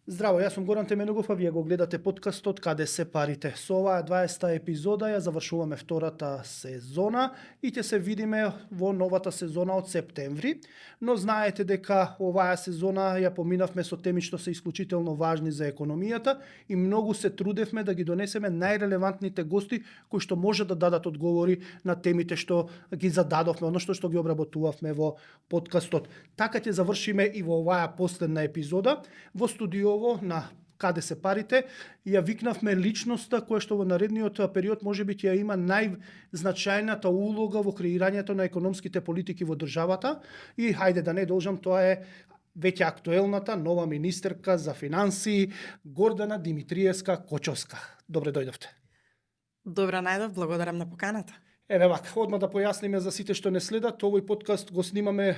Здраво, јас сум Горан Теменогов, а вие го гледате подкастот Каде се парите. Со оваа 20-та епизода ја завршуваме втората сезона и ќе се видиме во новата сезона од септември. Но знаете дека оваа сезона ја поминавме со теми што се исклучително важни за економијата и многу се трудевме да ги донесеме најрелевантните гости кои што може да дадат одговори на темите што ги зададовме, односно што ги обработувавме во подкастот. Така ќе завршиме и во оваа последна епизода. Во студиово на Каде се парите ја викнавме личноста која што во наредниот период можеби ќе ја има најзначајната улога во креирањето на економските политики во државата и хајде да не должам, тоа е веќе актуелната нова министерка за финансии Гордана Димитриевска Кочовска. Добре дојдовте. Добро најдов, благодарам на поканата. Еве вака, одма да појасниме за сите што не следат, овој подкаст го снимаме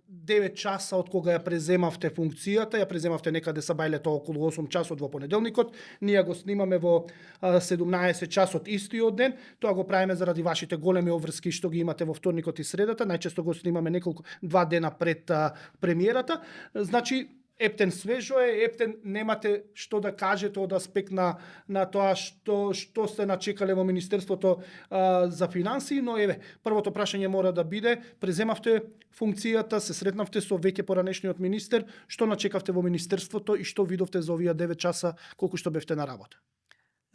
9 часа од кога ја преземавте функцијата, ја преземавте некаде са бајлето околу 8 часот во понеделникот, ние го снимаме во 17 часот истиот ден, тоа го правиме заради вашите големи обврски што ги имате во вторникот и средата, најчесто го снимаме два дена пред премиерата, значи ептен свежо е, ептен немате што да кажете од аспект на тоа што сте начекале во Министерството за финансии, но еве, првото прашање мора да биде, преземавте функцијата, се сретнавте со веќе поранешниот министер, што начекавте во Министерството и што видовте за овие 9 часа колку што бевте на работа?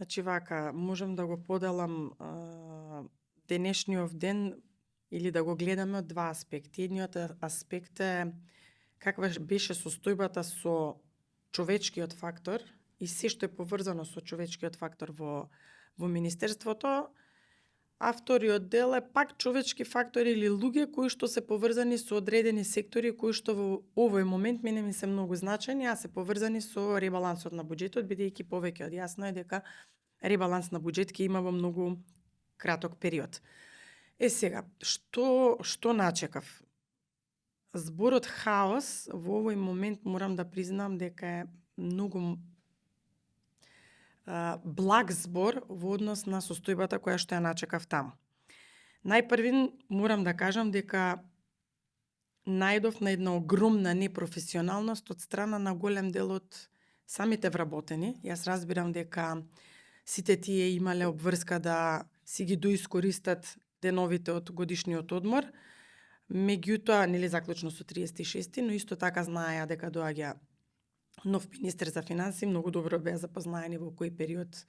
Значи вака, можам да го поделам денешниот ден или да го гледаме од два аспекти. Едниот аспект е каква беше состојбата со човечкиот фактор и се што е поврзано со човечкиот фактор во Министерството, а вториот дел е пак човечки фактори или луѓе кои што се поврзани со одредени сектори кои што во овој момент мене ми се многу значајни, а се поврзани со ребалансот на буџетот, бидејќи повеќе од јасно е дека ребаланс на буџет ќе има во многу краток период. Сега, што начекав? Зборот хаос во овој момент морам да признам дека е многу благ збор во однос на состојбата која што ја начекав таму. Најпрвин морам да кажам дека најдов на една огромна непрофесионалност од страна на голем дел од самите вработени. Јас разбирам дека сите тие имале обврска да си ги доискористат деновите од годишниот одмор, меѓутоа, нели заклучно со 36-ти, но исто така знаеа дека доаѓа нов министер за финансии, многу добро беа запознаени во кој период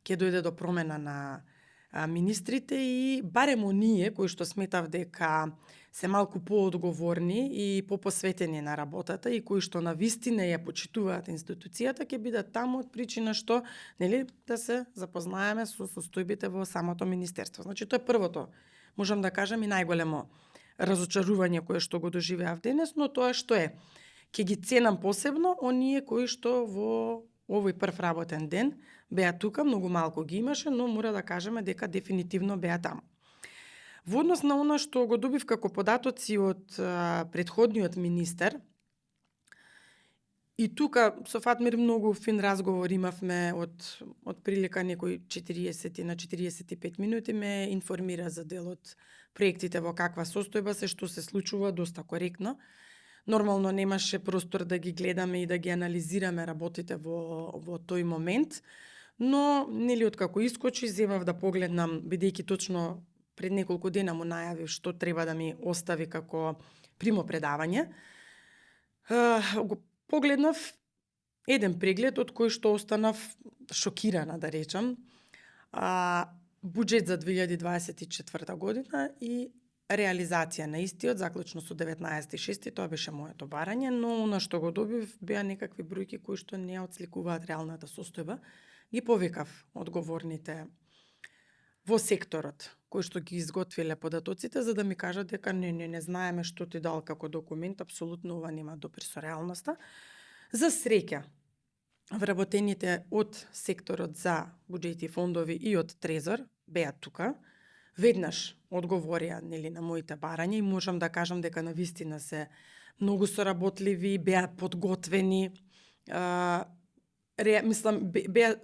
ќе дојде до промена на министрите и барем оние кои што сметав дека се малку поодговорни и попосветени на работата и кои што навистина ја почитуваат институцијата ќе бидат таму од причина што нели да се запознаеме со состојбите во самото министерство. Значи тоа е првото, можам да кажам и најголемо разочарување кое што го доживеав денес, но тоа што е. Ќе ги ценам посебно оние кои што во овој прв работен ден беа тука, многу малку ги имаше, но мора да кажеме дека дефинитивно беа таму. Во однос на она што го добив како податоци од претходниот министер, и тука со Фатмир многу фин разговор имавме од прилика некои 40 на 45 минути, ме информира за дел од проектите во каква состојба се, што се случува доста коректно. Нормално немаше простор да ги гледаме и да ги анализираме работите во тој момент, но нели откако искочи, земав да погледнам, бидејќи точно пред неколку дена му најавив што треба да ми остави како примопредавање. Го погледнав еден преглед од кој што останав шокирана, да речам. Буџет за 2024 година и реализација на истиот, заклучно со 19.6, тоа беше моето барање, но она што го добив беа некакви бројки кои што не отсликуваат реалната состојба. Ги повикав одговорните во секторот, кои што ги изготвиле податоците, за да ми кажат дека не знаеме што ти дал како документ, апсолутно ова нема допир со реалноста. За среќа, вработените од секторот за буџети и фондови и од Трезор беа тука, веднаш одговорија нели на моите барања и можам да кажам дека навистина се многу соработливи, беа подготвени, мислам беа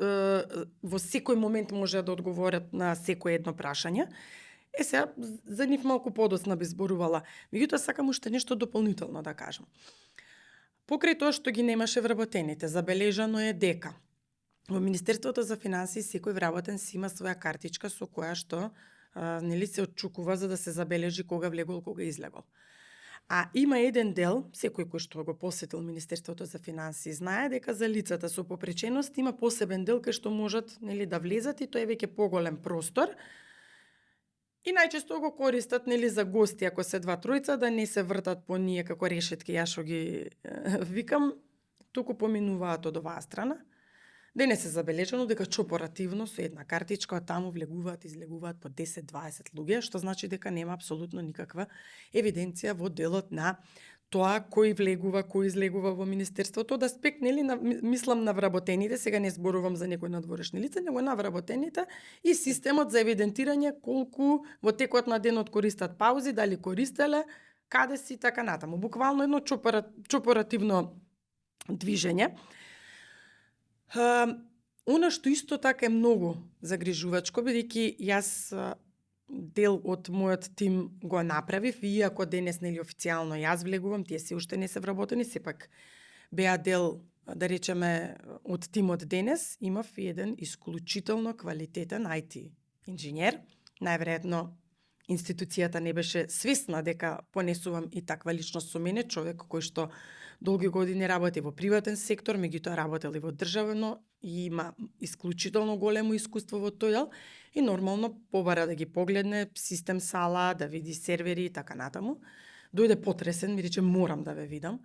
во секој момент може да одговорат на секое едно прашање. Сега за нив малку подоцна би зборувала, меѓутоа сакам уште нешто дополнително да кажам. Покрај тоа што ги немаше вработените, забележано е дека во Министерството за финансии секој вработен си има своја картичка со која што нели се отчукува за да се забележи кога влегол, кога излегол. А има еден дел, секој кој што го посетил Министерството за финансии знае дека за лицата со попреченост има посебен дел кај што можат нели да влезат и тоа е веќе поголем простор. И најчесто го користат нели за гости, ако се два тројца, да не се вртат по ние како решетки, јас што ги викам, туку поминуваат од оваа страна. Денес е забележано дека чопоративно со една картичка од таму влегуваат, излегуваат по 10-20 луѓе, што значи дека нема апсолутно никаква евиденција во делот на тоа кој влегува, кој излегува во Министерството. Од аспект, нели, мислам на вработените, сега не зборувам за некои надворешни лица, него на вработените и системот за евидентирање колку во текот на денот користат паузи, дали користеле, каде си, така натаму. Буквално едно чопоративно движење. Она што исто така е многу загрижувачко, бидејќи јас дел од мојот тим го направив, иако денес нели официјално јас влегувам, тие се уште не се вработени, сепак беа дел, да речеме, од тимот денес, имав еден исклучително квалитетен IT инженер. Најверојатно институцијата не беше свесна дека понесувам и таква личност со мене, човек кој што долги години работи во приватен сектор, меѓутоа работел и во државно и има исклучително големо искуство во тој дел и нормално побара да ги погледне систем сала, да види сервери и така натаму. Дојде потресен, ми рече морам да ве видам.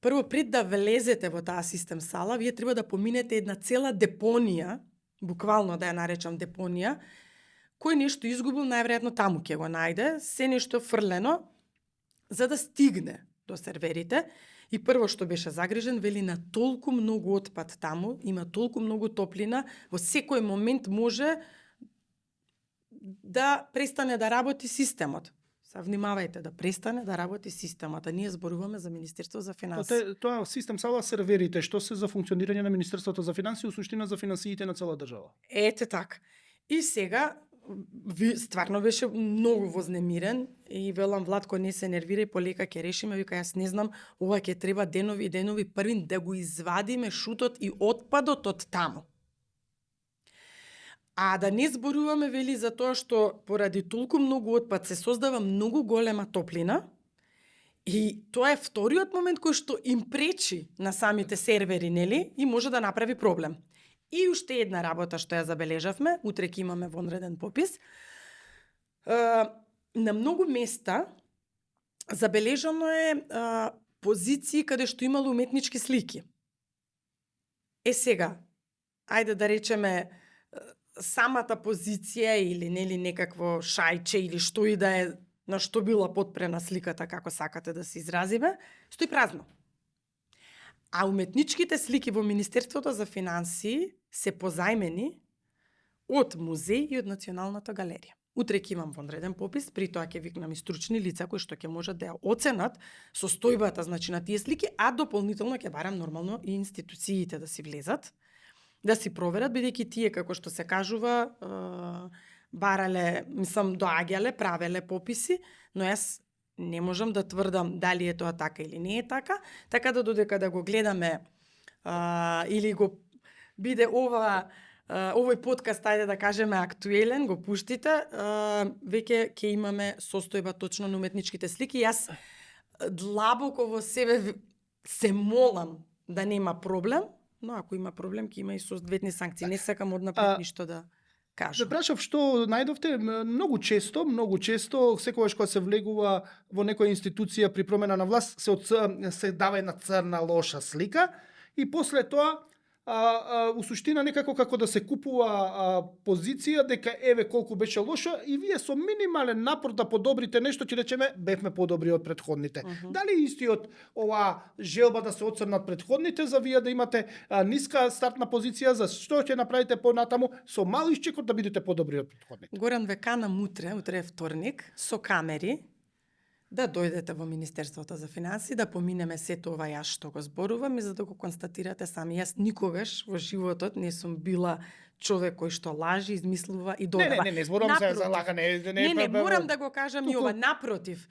Прво, пред да влезете во таа систем сала, вие треба да поминете една цела депонија, буквално да ја наречам депонија, кој нешто изгубил, најверојатно таму ќе го најде, се нешто фрлено, за да стигне до серверите. И прво што беше загрижен, вели на толку многу отпад таму, има толку многу топлина, во секој момент може да престане да работи системот. Са внимавајте да престане да работи системот, а ние зборуваме за Министерство за финансии. Тоа систем сала серверите, што се за функционирање на Министерството за финансии, у суштина за финансиите на цела држава. Ете така. И сега стварно беше многу вознемирен и велам Владко не се нервира и полека ќе решиме, вика јас не знам, ова ќе треба денови и денови првин да го извадиме шутот и отпадот од таму. А да не зборуваме вели за тоа што поради толку многу отпад се создава многу голема топлина и тоа е вториот момент кој што им пречи на самите сервери, нели, и може да направи проблем. И уште една работа што ја забележавме, утре ќе имаме вонреден попис, на многу места забележано е позиции каде што имало уметнички слики. Сега, ајде да речеме, самата позиција или нели некакво шајче или што и да е на што била подпрена сликата, како сакате да се изразиме, стои празно. А уметничките слики во Министерството за финансии се позајмени од музеј и од Националната галерија. Утре ќе имам вонреден попис, при тоа ќе викнам и стручни лица кои што ќе можат да ја оценат состојбата значи на тие слики, а дополнително ќе барам нормално и институциите да си влезат, да си проверат, бидејќи тие, како што се кажува, барале, мислам, доаѓале, правеле пописи, но јас не можам да тврдам дали е тоа така или не е така, така да додека да го гледаме или го биде овој подкаст, ајде да кажеме, актуелен, го пуштите, веќе ќе имаме состојба точно на уметничките слики. Јас длабоко во себе се молам да нема проблем, но ако има проблем, ќе има и соодветни санкции. Не сакам однапред ништо да кажам. Да прашав што најдовте, многу често, секогаш кога се влегува во некоја институција при промена на власт, се дава една црна лоша слика и после тоа у суштина некако како да се купува позиција дека еве колку беше лошо и вие со минимален напор да подобрите нешто, ќе речеме бевме подобри од претходните. Дали истиот ова желба да се оцрнат претходните за вие да имате ниска стартна позиција, за што ќе направите понатаму со мал исчекот да бидете подобри од претходните? Горан, ве канам утре е вторник, со камери, да дојдете во Министерството за финансии, да поминеме сето ова јас што го зборувам и за да го констатирате сами. Јас никогаш во животот не сум била човек кој што лажи, измислува и додава. Не зборувам за лагане. Не, морам да го кажам и ова. Напротив,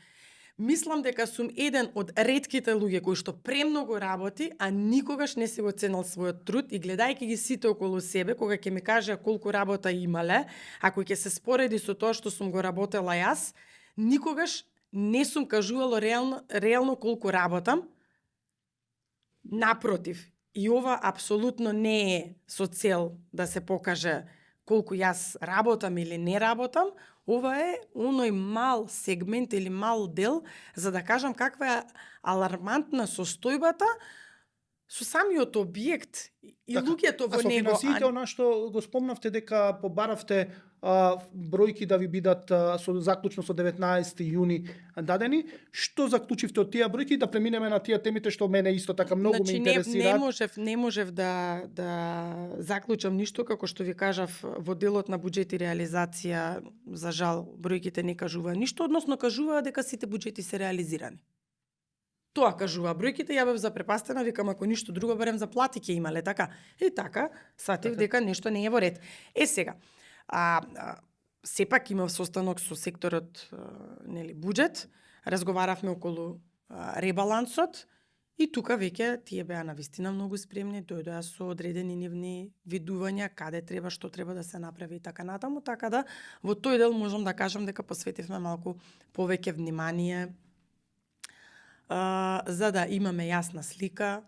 Мислам дека сум еден од ретките луѓе кои што премногу работи, а никогаш не си го ценел својот труд и гледајќи ги сите околу себе, кога ќе ми кажа колку работа имале, ако ќе се спореди со тоа што сум го работела јас, никогаш не сум кажувала реално колку работам. Напротив, и ова апсолутно не е со цел да се покаже колку јас работам или не работам, ова е оној мал сегмент или мал дел за да кажам каква е алармантна состојбата со самиот објект и Така, луѓето во со него. финансиите, она што го спомнавте дека побаравте бројки да ви бидат заклучно со 19 јуни дадени, што заклучивте од тие бројки да преминеме на тие темите што мене исто така многу ме интересираат? Не можев да заклучам ништо, како што ви кажав во делот на буџет и реализација, за жал бројките не кажуваа ништо, односно кажуваа дека сите буџети се реализирани. Тоа кажува бројките, ја бев запрепастена, викам ако ништо друго барем за плати ќе имале, така. И така, сатив дека нешто не е во ред. Сега, сепак имав состанок со секторот нели буџет, разговаравме околу ребалансот и тука веќе тие беа навистина многу спремни, дојдоа со одредени нивни видувања каде треба, што треба да се направи и така натаму, така да во тој дел можам да кажам дека посветивме малку повеќе внимание за да имаме јасна слика,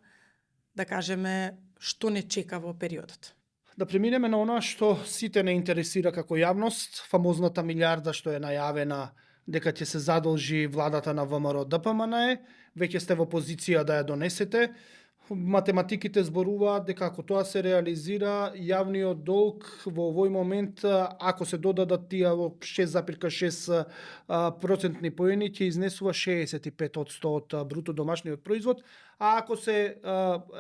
да кажеме што не чека во периодот. Да преминеме на она што сите не интересира како јавност, фамозната милиарда што е најавена дека ќе се задолжи владата на ВМРО ДПМН, веќе сте во позиција да ја донесете. Математиките зборуваат дека ако тоа се реализира, јавниот долг во овој момент, ако се додадат тие 6,6 процентни поени, ќе изнесува 65% од бруто домашниот производ, а ако се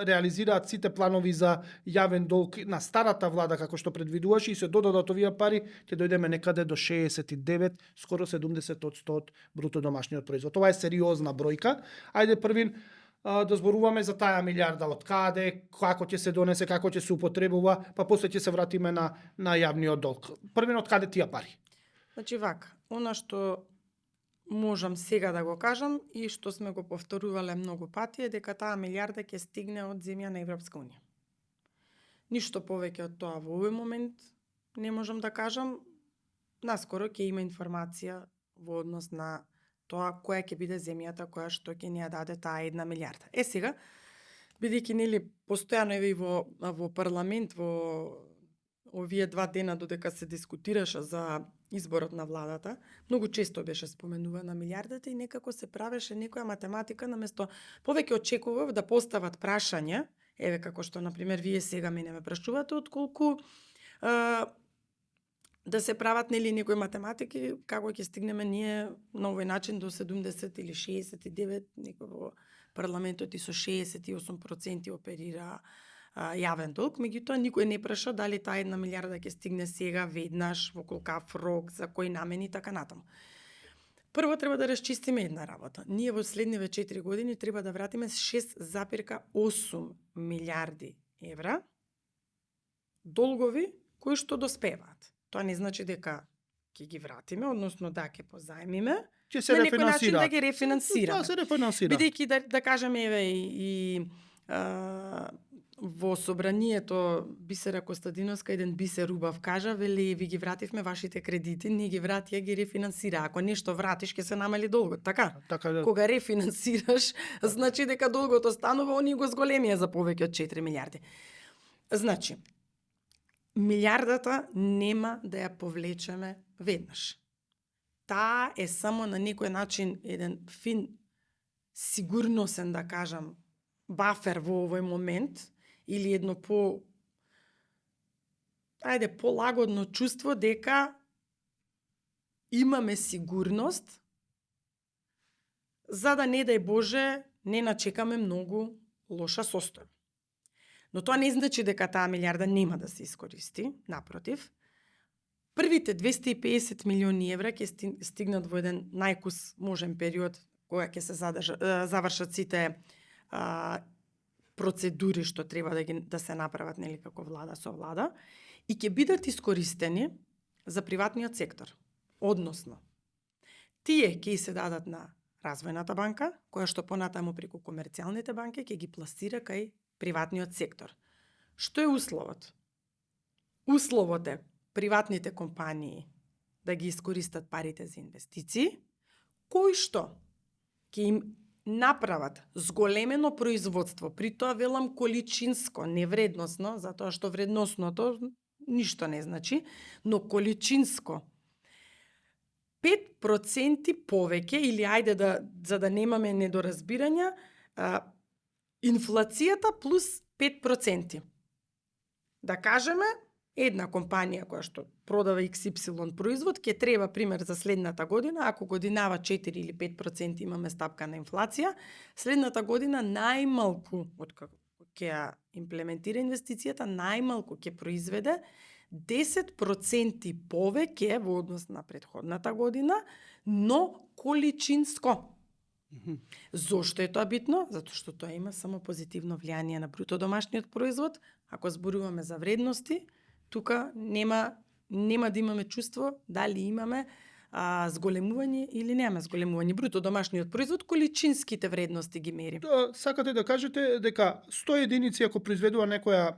реализираат сите планови за јавен долг на старата влада, како што предвидуваше, и се додадат овие пари, ќе дојдеме некаде до 69, скоро 70% од бруто домашниот производ. Ова е сериозна бројка. Ајде првин да зборуваме за таа милиарда, од каде, како ќе се донесе, како ќе се употребува, па после ќе се вратиме на јавниот долг. Првен, од каде тие пари? Значи вака, она што можам сега да го кажам и што сме го повторувале многу пати е дека таа милиарда ќе стигне од земја на Европска унија. Ништо повеќе од тоа во овој момент не можам да кажам. Наскоро ќе има информација во однос на тоа која ќе биде земјата која што ќе ни ја даде таа 1 милиарда. Сега, бидејќи нели постојано еве и во парламент во овие 2 дена додека се дискутираше за изборот на владата, многу често беше споменувана милиардата и некако се правеше некоја математика наместо повеќе очекував да постават прашање, еве како што на пример вие сега мене ме прашувате отколку да се прават нели некои математики како ќе стигнеме ние на овој начин до 70 или 69, некој во парламентот и со 68% оперира јавен долг, меѓутоа никој не праша дали таа 1 милиарда ќе стигне сега веднаш во колкав рок, за кои намени и така натаму. Прво треба да расчистиме една работа. Ние во следниве 4 години треба да вратиме 6,8 милиарди евра долгови кои што доспеваат. Тоа не значи дека ќе ги вратиме, односно да ќе позајмиме, Ќе се на некој начин рефинансира. да ги рефинансираме. Да, се рефинансира. Бидејќи да кажеме еве и во собранието Бисера Костадиновска еден Бисер убав кажа, вели ви ги вративме вашите кредити, не ги врати, ги рефинансира. Ако нешто вратиш ќе се намали долгот, така? Така да. Кога рефинансираш, значи дека долгот останува, они го зголемија за повеќе од 4 милиарди. Значи, милиардата нема да ја повлечеме веднаш. Таа е само на некој начин еден фин, сигурносен, да кажам, бафер во овој момент, или едно полагодно чувство дека имаме сигурност за да не дај Боже не начекаме многу лоша состојба. Но тоа не значи дека таа милиарда нема да се искористи, напротив. Првите 250 милиони евра ќе стигнат во еден најкус можен период кога ќе се завршат сите процедури што треба да се направат нели како влада со влада и ќе бидат искористени за приватниот сектор. Односно, тие ќе се дадат на Развојната банка, која што понатаму преку комерцијалните банки ќе ги пласира кај приватниот сектор. Што е условот? Условот е приватните компании да ги искористат парите за инвестиции, кои што ќе им направат зголемено производство, при тоа велам количинско, не вредносно, затоа што вредносното ништо не значи, но количинско. 5% повеќе, или ајде за да немаме недоразбирања, инфлацијата плюс 5%. Да кажеме, една компанија која што продава XY производ, ќе треба, пример, за следната година, ако годинава 4 или 5% имаме стапка на инфлација, следната година најмалку, откако ќе ја имплементира инвестицијата, најмалку ќе произведе 10% повеќе во однос на претходната година, но количинско. Зошто е тоа битно? Затоа што тоа има само позитивно влијание на бруто домашниот производ. Ако зборуваме за вредности, тука нема да имаме чувство дали имаме зголемување или нема зголемување. Бруто домашниот производ, количинските вредности ги мери. Сакате да кажете дека 100 единици ако произведува некоја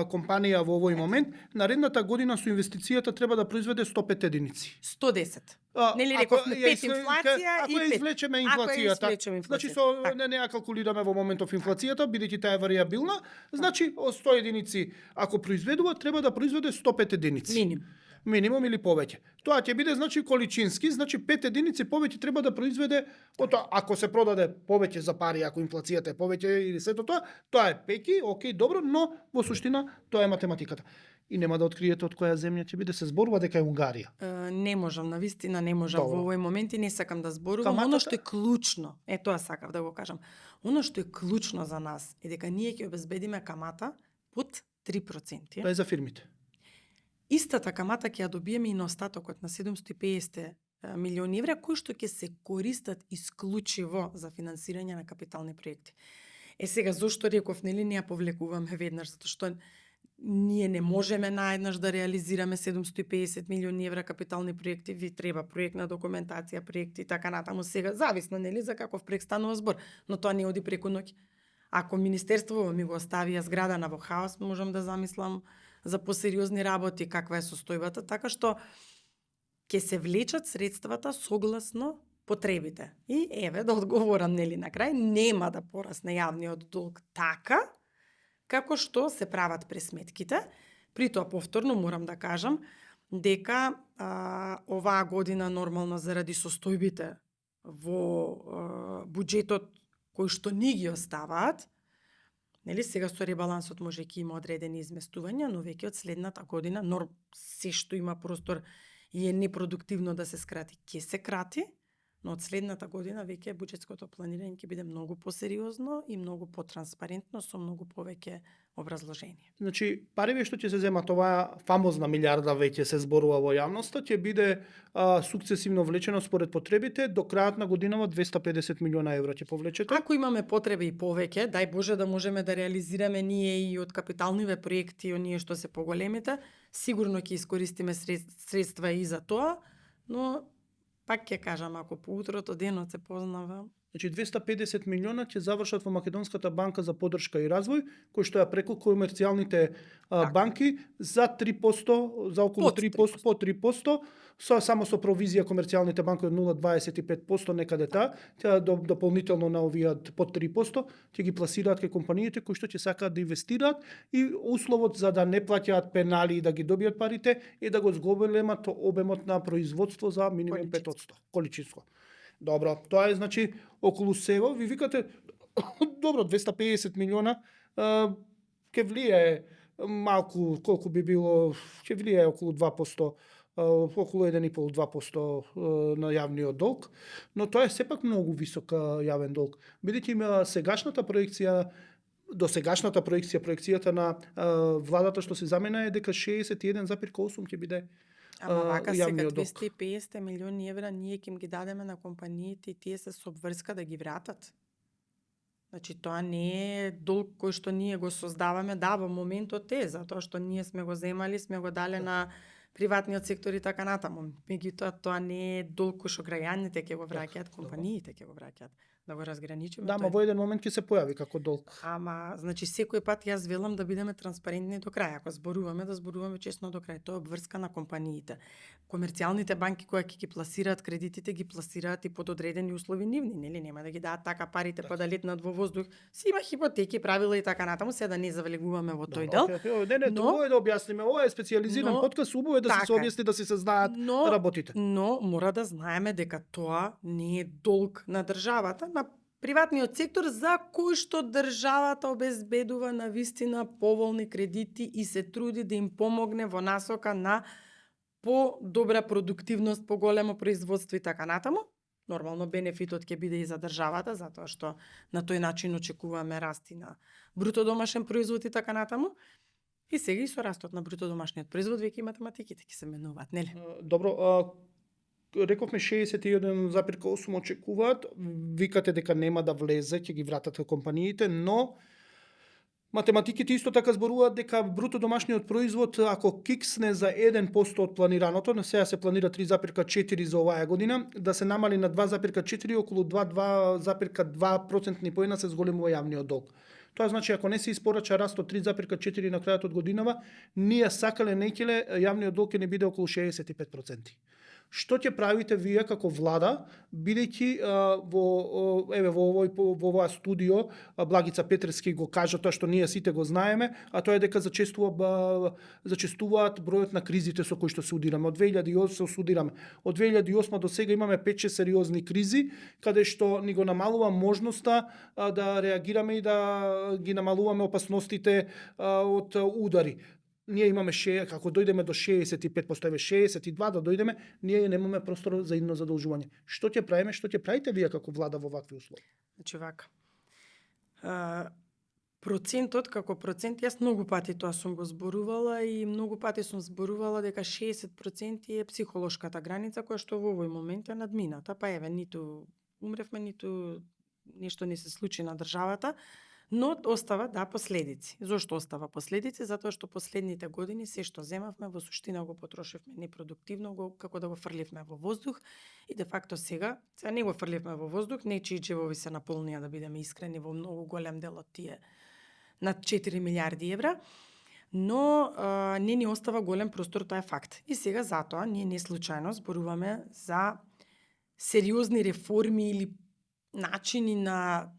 компанија во овој момент, наредната година со инвестицијата треба да произведе 105 единици. 110. Нели рековме 5 инфлација и 5. Ако извлечеме инфлацијата, значи со не ја калкулираме во моментов инфлацијата, бидејќи таа е варијабилна, значи 100 единици ако произведува, треба да произведе 105 единици. Минимум или повеќе. Тоа ќе биде значи количински, значи 5 единици повеќе треба да произведе, ако се продаде повеќе за пари, ако инфлацијата е повеќе или сето тоа е пеки, окей, добро, но во суштина тоа е математиката. И нема да откриете од која земја ќе биде, се зборува дека е Унгарија. Не можам, навистина не можам во овој момент и не сакам да зборувам. Оно што е клучно, тоа сакав да го кажам. Оно што е клучно за нас е дека ние ќе обезбедиме камата под 3%. Тоа е за фирмите. Истата камата ќе ја добиеме и на остатокот на 750 милиони евра, кои што ќе се користат исклучиво за финансирање на капитални проекти. Сега, зошто реков, нели не ја повлекуваме веднаш, затоа што ние не можеме наеднаш да реализираме 750 милиони евра капитални проекти, ви треба проектна документација, проекти и така натаму. Сега зависно, нели, за каков проект станува збор, но тоа не оди преку ноќ. Ако министерството ми го оставија зградана во хаос, можам да замислам за посериозни работи каква е состојбата, така што ќе се влечат средствата согласно потребите. И еве да одговорам нели на крај, нема да порасне јавниот долг така како што се прават пресметките. При тоа повторно морам да кажам дека оваа година нормално заради состојбите во буџетот кои што ни ги оставаат, нели сега со ребалансот може ќе има одредени изместувања, но веќе од следната година се што има простор и е непродуктивно да се скрати, ќе се крати, но од следната година веќе буџетското планирање ќе биде многу посериозно и многу потранспарентно со многу повеќе образложение. Значи, париве што ќе се земат, оваа фамозна милиарда веќе се зборува во јавноста, ќе биде сукцесивно влечено според потребите, до крајот на годинава 250 милиона евра ќе повлечете. Ако имаме потреби и повеќе, дај Боже да можеме да реализираме ние и од капиталниве проекти, оние што се поголемите, сигурно ќе искористиме средства и за тоа, но пак ќе кажам, ако по утрото денот се познава. Значи 250 милиона ќе завршат во Македонската банка за поддршка и развој, кој што ја преку комерцијалните банки за 3%, за околу 3%, по 3%, само со провизија комерцијалните банки од 0,25% некаде таа дополнително на овие под 3% ќе ги пласираат кај компаниите кои што ќе сакаат да инвестираат и условот за да не плаќаат пенали и да ги добијат парите е да го зголемат обемот на производство за минимум 5%, количинско. Добро, тоа е значи околу сево, ви викате добро 250 милиона ќе влијае малку, колку би било, ќе влијае околу 2%, околу 1,5-2% на јавниот долг, но тоа е сепак многу висок јавен долг. Бидејќи има сегашната проекција, проекцијата на владата што се замена е дека 61,8 ќе биде Ама вака сега 250 милиони евра ние ќе ги дадеме на компаниите и тие се со обврска да ги вратат. Значи тоа не е долг кој што ние го создаваме, да, во моментот е, затоа што ние сме го земали, сме го дале на приватниот сектор и така натаму. Меѓутоа тоа не е долг кој што граѓаните ќе го враќаат, компаниите ќе го враќаат. Да го разграничиме Да, ма тој. во еден момент ќе се појави како долг. Ама, значи секој пат јас велам да бидеме транспарентни до крај. Ако зборуваме, да зборуваме честно до крај. Тоа е обврска на компаниите. Комерцијалните банки кои ќе ги пласираат кредитите, ги пласираат и под одредени услови нивни, нели? Нема да ги дадат така парите па да летнат во воздух. Си има хипотеки, правила и така натаму, се да не завлегуваме во тој дел. Не, ова е да објасниме, ова е специјализиран подкаст, убаво е да се така е. објасни, да се знаат работите. Но мора да знаеме дека тоа не е долг на државата, на приватниот сектор за кој што државата обезбедува на вистина поволни кредити и се труди да им помогне во насока на по-добра продуктивност, поголемо производство и така натаму. Нормално бенефитот ќе биде и за државата, затоа што на тој начин очекуваме расти на бруто домашен производ и така натаму. И сега и со растот на бруто домашниот производ веќе математиките ќе се менуваат, нели? Добро, рековме 61,8 очекуваат, викате дека нема да влезе, ќе ги вратат компаниите, но математиките исто така зборуваат дека бруто домашниот производ, ако киксне за 1% од планираното, на сега се планира 3,4 за оваа година, да се намали на 2,4, околу 2,2% поена се зголемува јавниот долг. Тоа значи ако не се испорача раст од 3,4 на крајот од годинава, ние сакале некеле јавниот долг ќе не биде околу 65%. Што ќе правите вие како влада, бидејќи во оваа студио Благица Петревски го кажа тоа што ние сите го знаеме, а тоа е дека зачестуваат бројот на кризите со кои што се удираме. Од 2008 до сега имаме 5-6 сериозни кризи, каде што ни го намалува можноста да реагираме и да ги намалуваме опасностите од удари. Ние имаме како дојдеме до 65%, 62 да дојдеме, ние немаме простор за идно задолжување. Што ќе правиме, што ќе правите вие како влада во вакви услови? Значи вака. Процентот како процент, јас многу пати тоа сум го зборувала и многу пати сум зборувала дека 60% е психолошката граница која што во овој момент е надмината. Па еве, ниту умревме, ниту нешто не се случи на државата. Но остава последици. Зошто остава последици? Затоа што последните години се што земавме во суштина го потрошивме непродуктивно, како да го фрливме во воздух и де факто сега не го фрливме во воздух, нечии џебови се наполнија, да бидеме искрени, во многу голем дел од тие над 4 милиарди евра, но не ни остава голем простор, тоа е факт. И сега затоа ние не случајно зборуваме за сериозни реформи или начини на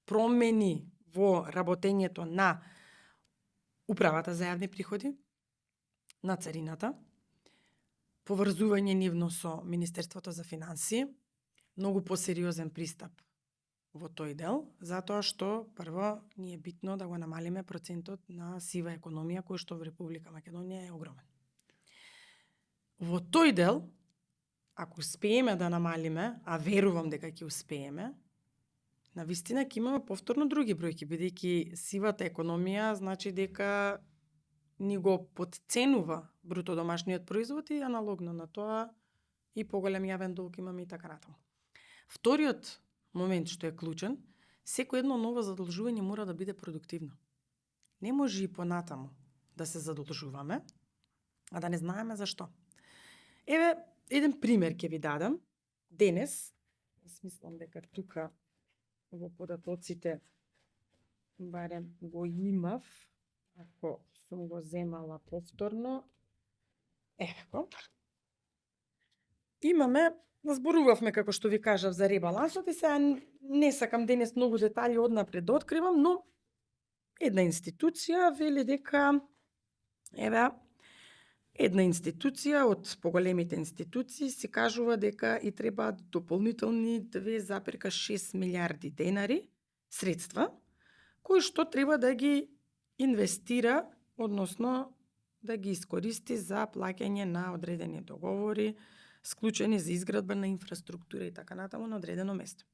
промени во работењето на Управата за јавни приходи, на Царината, поврзување нивно со Министерството за финансии, многу посериозен пристап во тој дел, затоа што прво ни е битно да го намалиме процентот на сива економија кој што во Република Македонија е огромен. Во тој дел, ако успееме да намалиме, а верувам дека ќе успееме, навистина ќе имаме повторно други бројки, бидејќи сивата економија значи дека ни го потценува бруто домашниот производ и аналогно на тоа и поголем јавен долг имаме и така натаму. Вториот момент што е клучен, секој едно ново задолжување мора да биде продуктивно. Не може и понатаму да се задолжуваме, а да не знаеме зашто. Еве, еден пример ќе ви дадам. Денес, мислам дека тука во податоците барем го имав, ако сум го земала повторно. Ево. Имаме, зборувавме како што ви кажав за ребалансот и сега не сакам денес многу детали однапред да откривам, но една институција вели дека една институција од поголемите институции се кажува дека и требаат дополнителни 2,6 милиарди денари средства, кои што треба да ги инвестира, односно да ги искористи за плаќање на одредени договори, склучени за изградба на инфраструктура и така натаму на одредено место.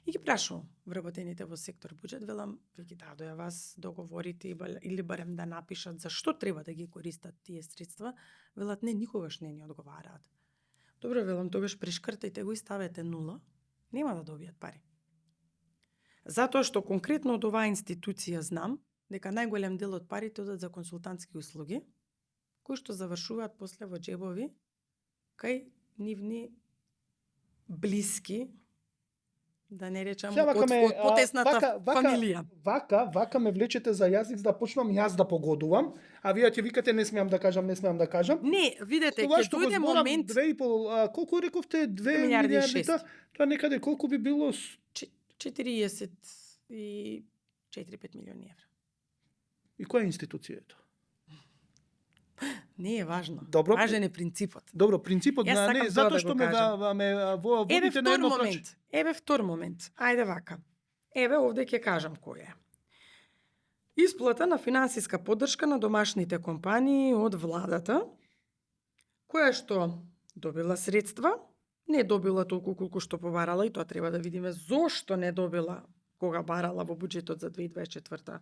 И ги прашувам вработените во сектор буџет, велам, ви ги дадоја вас договорите или барем да напишат зашто треба да ги користат тие средства, велат не, никогаш не ни одговараат. Добро, велам, тогаш пришкртајте го и ставете 0, нема да добијат пари. Затоа што конкретно од оваа институција знам дека најголем дел од парите одат за консултантски услуги, кои што завршуваат после во џебови кај нивни блиски, да не речам Сега од потесната фамилија. Вака ме влечете за јазик за да почнам јас да погодувам, а вие ќе викате не смеам да кажам. Не, видете, Тоа ќе што го дојде зборам, момент 2,5, колку рековте, 2 милиарди и милиарди, тоа некаде колку би било? 44-5 милиони евра. И која институција е тоа? Не е важно. Добро. Важен е принципот. Добро, принципот Јас на сакам не тоа затоа да што го ме кажам. водите на едно праче. Еве втор момент. Ајде вака. Еве овде ќе кажам кој е. Исплата на финансиска поддршка на домашните компании од владата, која што добила средства, не добила толку колку што побарала, и тоа треба да видиме зошто не добила кога барала во буџетот за 2024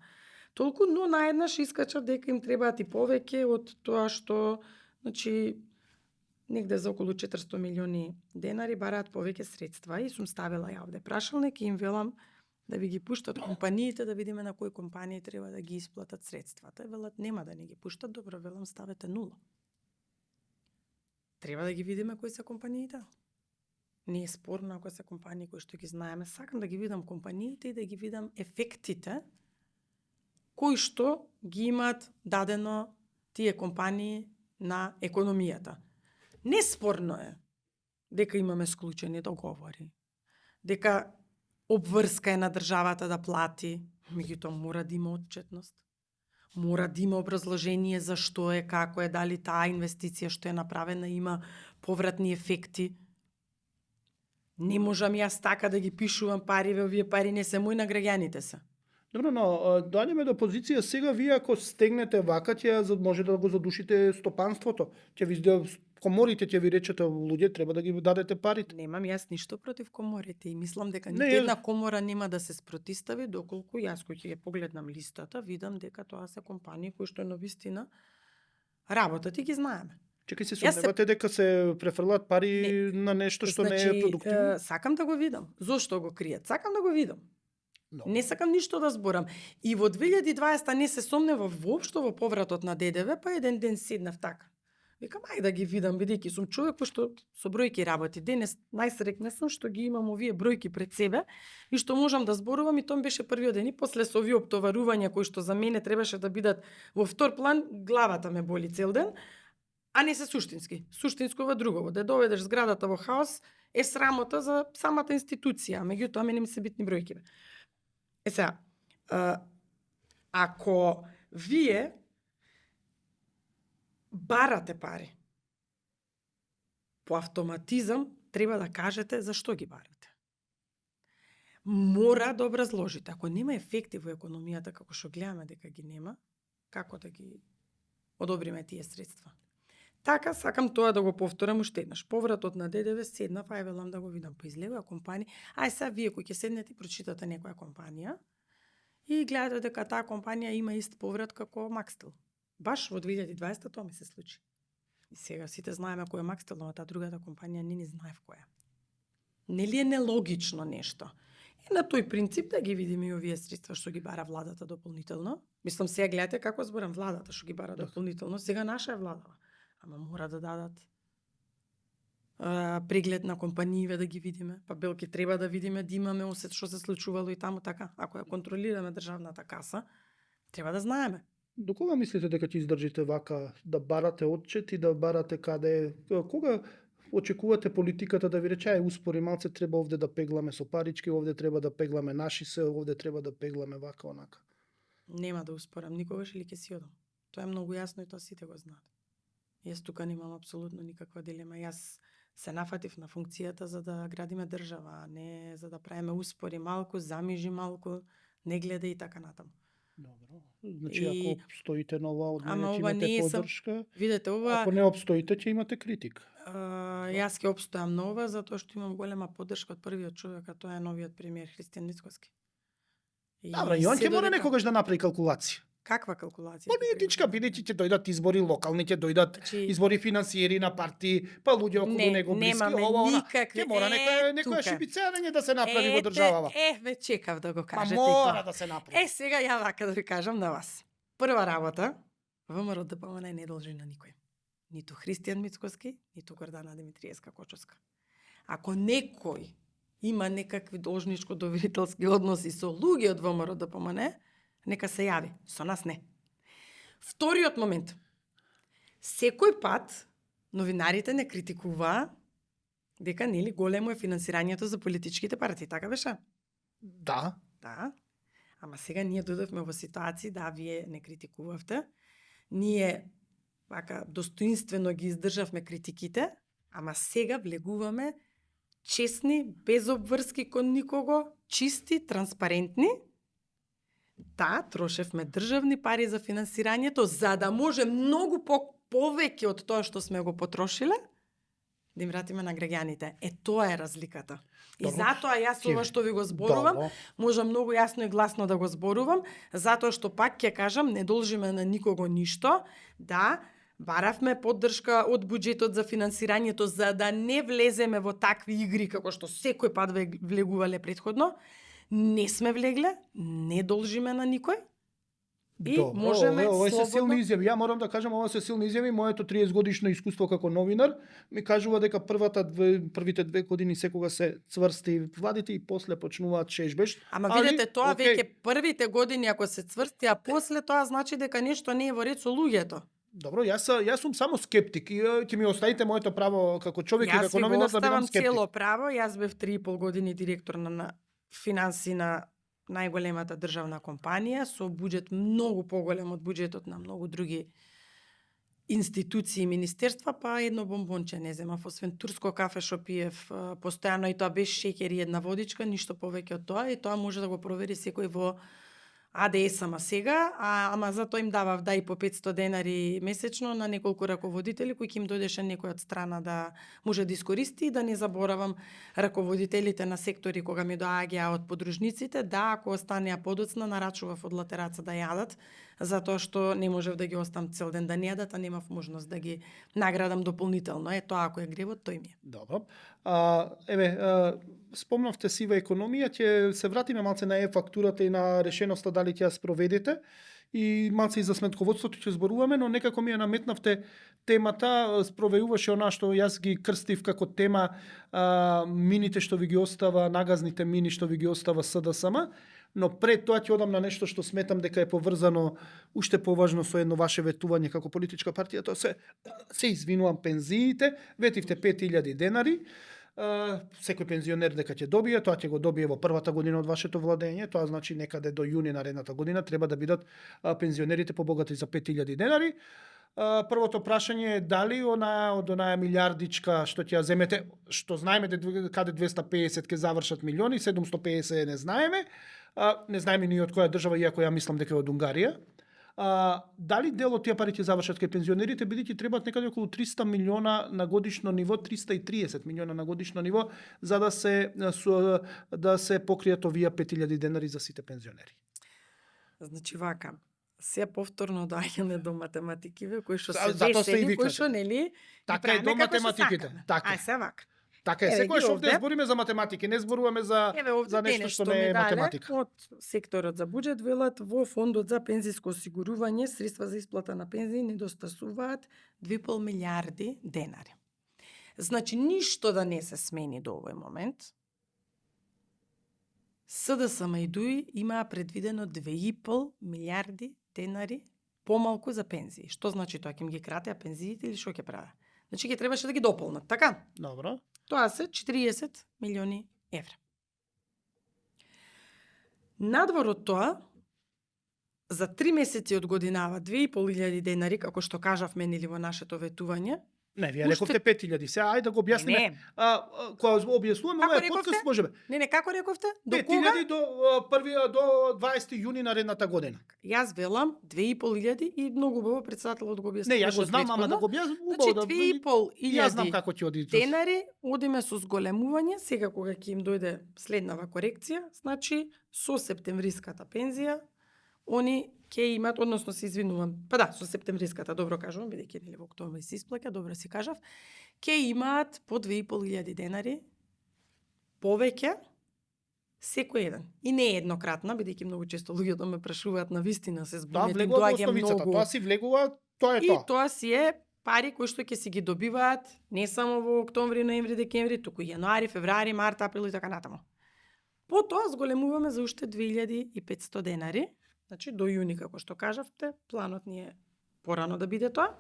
толку, но наеднаш искача дека им требаат и повеќе од тоа што, значи, негде за околу 400 милиони денари бараат повеќе средства. И сум ставила ја овде прашалник и им велам да ви ги пуштат компаниите, да видиме на кои компании треба да ги исплатат средствата. Велат нема да не ги пуштат, добро, велам ставете 0. Треба да ги видиме кои се компаниите. Не е спорно ако се компании кои што ги знаеме. Сакам да ги видам компаниите и да ги видам ефектите кои што ги имаат дадено тие компании на економијата. Неспорно е дека имаме склучени договори, дека обврска е на државата да плати, меѓутоа мора да има отчетност. Мора да има образложение за што е, како е, дали таа инвестиција што е направена има повратни ефекти. Не можам јас така да ги пишувам пари, овие пари не се мои, на граѓаните се. Добро, но доаѓаме до позиција сега, вие ако стегнете вака, ќе може да го задушите стопанството. Ќе ви коморите ќе ви речете, луѓе треба да ги дадете парите. Немам јас ништо против коморите и мислам дека Не, нити една комора нема да се спротистави доколку јас кој ќе погледнам листата, видам дека тоа се компании кои што навистина работат и ги знаеме. Чекај се, сомневате дека се префрлат пари на нешто што не е продуктивно? Сакам да го видам. Зошто го кријат? Сакам да го видам. No. Не сакам ништо да зборам. И во 2020 не се сомнева воопшто во повратот на ДДВ, па еден ден седнав така. Викам, ај да ги видам, бидејќи сум човек кој што со бројки работи. Денес најсрекна сум што ги имам овие бројки пред себе и што можам да зборувам, и тоа беше првиот ден. И после со овие оптоварувања кои што за мене требаше да бидат во втор план, главата ме боли цел ден, а не се суштински. Суштинско во друго. Да доведеш зградата во хаос е срамота за самата институција, меѓутоа мене ми се битни бројките. Е сега, ако вие барате пари, по автоматизам треба да кажете зашто ги барате. Мора да образложите. Ако нема ефекти во економијата, како што гледаме дека ги нема, како да ги одобриме тие средства? Така, сакам тоа да го повторам уште еднаш. Повратот на ДДВ седнав, ај велам да го видам. Па излегува компанија. Ај сега вие кои ќе седнете и прочитате некоја компанија и гледате дека таа компанија има ист поврат како Макстел. Баш во 2020 тоа ми се случи. И сега сите знаеме кој е Макстел, но таа другата компанија не знаев која. Нели е нелогично нешто? И на тој принцип да ги видиме и овие средства што ги бара владата дополнително. Мислам, сега гледате како зборам, владата што ги бара дополнително, сега наша е владава. Ама мора да дадат преглед на компанииве да ги видиме. Па белки треба да видиме, да имаме осет што се случувало и таму така. Ако ја контролираме државната каса, треба да знаеме. До кога мислите дека ќе издржите вака, да барате отчет и да барате каде? Кога очекувате политиката да ви рече, ај успори малце, треба овде да пегламе со парички, овде треба да пегламе наши се, овде треба да пегламе вака, онака? Нема да успорам никогаш или ќе си одам. Тоа е многу јасно и тоа сите го знаат. Јас тука немам апсолутно никаква дилема. Јас се нафатив на функцијата за да градиме држава, а не за да правиме успори малку, замижи малку, не гледа и така натаму. Добро. Значи, ако обстоите на ова, од мене Ама ќе ова имате не е поддршка. Видете, ова Ако не обстоите, ќе имате критика. Јас ќе обстојам на ова затоа што имам голема поддршка од првиот човек, а тоа е новиот премиер Христијан Мицкоски. Добро, и он ќе мора некогаш да направи калкулација. Каква калкулација? Политичка, бидејќи ќе дојдат избори локални, ќе дојдат избори финансиери на партии, па луѓе околу него блиски, ова, она. Ќе мора некоја шибицерање да се направи во државава. Ве чекав да го кажете и тоа. Па мора да се направи. Сега ја вака да ви кажам на вас. Прва работа, ВМРО ДПМН не должи на никој. Ниту Христијан Мицкоски, ниту Гордана Димитриевска Кочовска. Ако некој има некакви должничко-доверителски односи со луѓе од ВМРО ДПМН, нека се јави. Со нас не. Вториот момент. Секој пат новинарите не критикуваа дека нели големо е финансирањето за политичките партии, така беше? Да. Да. Ама сега ние дојдовме во ситуација да вие не критикувавте. Ние вака достоинствено ги издржавме критиките, ама сега влегуваме честни, без обврски кон никого, чисти, транспарентни. Да, трошевме државни пари за финансирањето, за да може многу повеќе од тоа што сме го потрошиле, да им вратиме на граѓаните. Тоа е разликата. И Добро. затоа јас ова што ви го зборувам, Добро. можам многу јасно и гласно да го зборувам, затоа што пак ќе кажам, не должиме на никого ништо, да, баравме поддршка од буџетот за финансирањето за да не влеземе во такви игри како што секој пат влегувале претходно. Не сме влегле, не должиме на никој. И Добро, можеме ова се слободно... силни изјави. Ја морам да кажам, ова се силни изјави. Моето 30 годишно искуство како новинар ми кажува дека првите 2 години секога се цврсти владите и после почнуваат шежбеш. Ама видете, тоа веќе првите години ако се цврсти, а после тоа значи дека нешто не е во ред со луѓето. Добро, јас сум само скептик и ќе ми оставите моето право како човек и како новинар да бидам Јас скептик. цело право, јас бев 3,5 години директор на финанси на најголемата државна компанија со буџет многу поголем од буџетот на многу други институции и министерства, па едно бомбонче не земав, освен турско кафе што пиев постојано и тоа без шеќер и една водичка, ништо повеќе од тоа и тоа може да го провери секој во АДС, ама сега, ама затоа им давав да и по 500 денари месечно на неколку раководители кои ќе им дојдеше некој од страна да може да искористи и да не заборавам раководителите на сектори кога ми доаѓаа од подружниците, да ако останеа подоцна нарачував од латераца да јадат, затоа што не можев да ги оставам цел ден да не јадат, а немав можност да ги наградам дополнително. Тоа ако е гревот, тој ми е. Добро. Спомнавте сива економија, ќе се вратиме малце на фактурата и на решеноста дали ќе ја спроведете и малце и за сметководството ќе зборуваме, но некако ми ја наметнавте темата, спровеуваше она што јас ги крстив како тема мините што ви ги остава, нагазните мини што ви ги остава СДСМ, но пред тоа ќе одам на нешто што сметам дека е поврзано уште поважно со едно ваше ветување како политичка партија, тоа се извинувам пензиите, ветивте 5000 денари, секој пензионер дека ќе добие, тоа ќе го добие во првата година од вашето владење, тоа значи некаде до јуни наредната година треба да бидат пензионерите побогати за 5000 денари. Првото прашање е дали од онаа милиардичка што ќе ја земете, што знаеме каде 250 ќе завршат милиони, 750 не знаеме. Не знаеме ни од која држава, иако ја мислам дека е од Унгарија. Дали дел од тие пари ќе завршат кај пензионерите, бидејќи требаат некаде околу 300 милиона на годишно ниво, 330 милиона на годишно ниво, за да се покријат овие 5000 денари за сите пензионери. Значи вака, се повторно доаѓаме до математикиве кои што се Затоа се и весели, кои викате. што нели Така е до математиките. Така. Ај се вака. Така е, секојаш овде збориме за математики, не зборуваме за нешто што не е математика. Од секторот за буџет велат во фондот за пензиско осигурување средства за исплата на пензии недостасуваат 2,5 милиарди денари. Значи ништо да не се смени до овој момент. СДСМ и ДУИ имаа предвидено 2,5 милиарди денари помалку за пензии. Што значи тоа? Ќе им ги кратеа пензиите или што ќе правеа? Значи ќе требаше да ги дополнат, така? Добро. Тоа се 40 милиони евра. Надвор од тоа, за 3 месеци од годинава 2.500 денари, како што кажавме нели во нашето ветување. Не, вие рековте 5000. Сега ајде да го објасниме. Не. Кога објаснуваме овој подкаст можеме. Не, како рековте? До 5000 до 20 јуни наредната година. Јас велам 2.500 и многу убаво председателот го објасни. Не, ја го знам, ама да го објаснам убаво да. Значи 2.500 Јас знам како ќе оди. денари одиме со зголемување, сега кога ќе им дојде следнава корекција, значи со септемвриската пензија они ќе имат, односно се извинувам, па да, со септемвриската, добро кажувам, бидејќи нели во октомври се исплаќа, добро си кажав, ќе имаат по 2.500 денари повеќе секој еден. И не е еднократна, бидејќи многу често луѓето ме прашуваат на вистина се збунети, влегува во доаѓа основицата, многу. тоа си влегува Тоа е И тоа. тоа си е пари кои што ќе си ги добиваат не само во октомври, ноември, декември, туку и јануари, февруари, март, април и така натаму. Потоа зголемуваме за уште 2500 денари, значи до јуни, како што кажавте, планот ни е порано да биде тоа,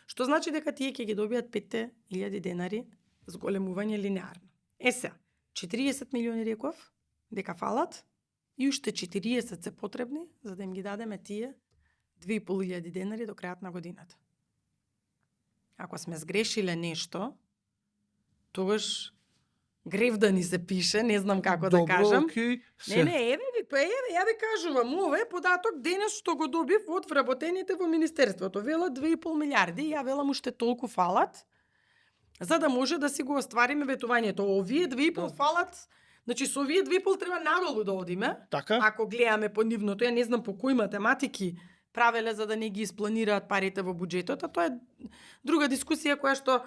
што значи дека тие ќе ги добијат 5000 денари зголемување линеарно. Сега, 40 милиони реков дека фалат и уште 40 се потребни за да им ги дадеме тие 2500 денари до крајот на годината. Ако сме сгрешиле нешто, тогаш грев да ни се пише, не знам како да кажам. Окей. Не, ја ви кажувам, ова е податок денес што го добив од вработените во Министерството. Велат 2,5 милиарди, ја велам уште толку фалат, за да може да си го оствариме ветувањето. Овие 2,5 фалат, значи со овие 2,5 треба надолу да одиме. Така? Ако гледаме по нивното, ја не знам по кои математики правеле за да не ги испланираат парите во буџетот, а тоа е друга дискусија која што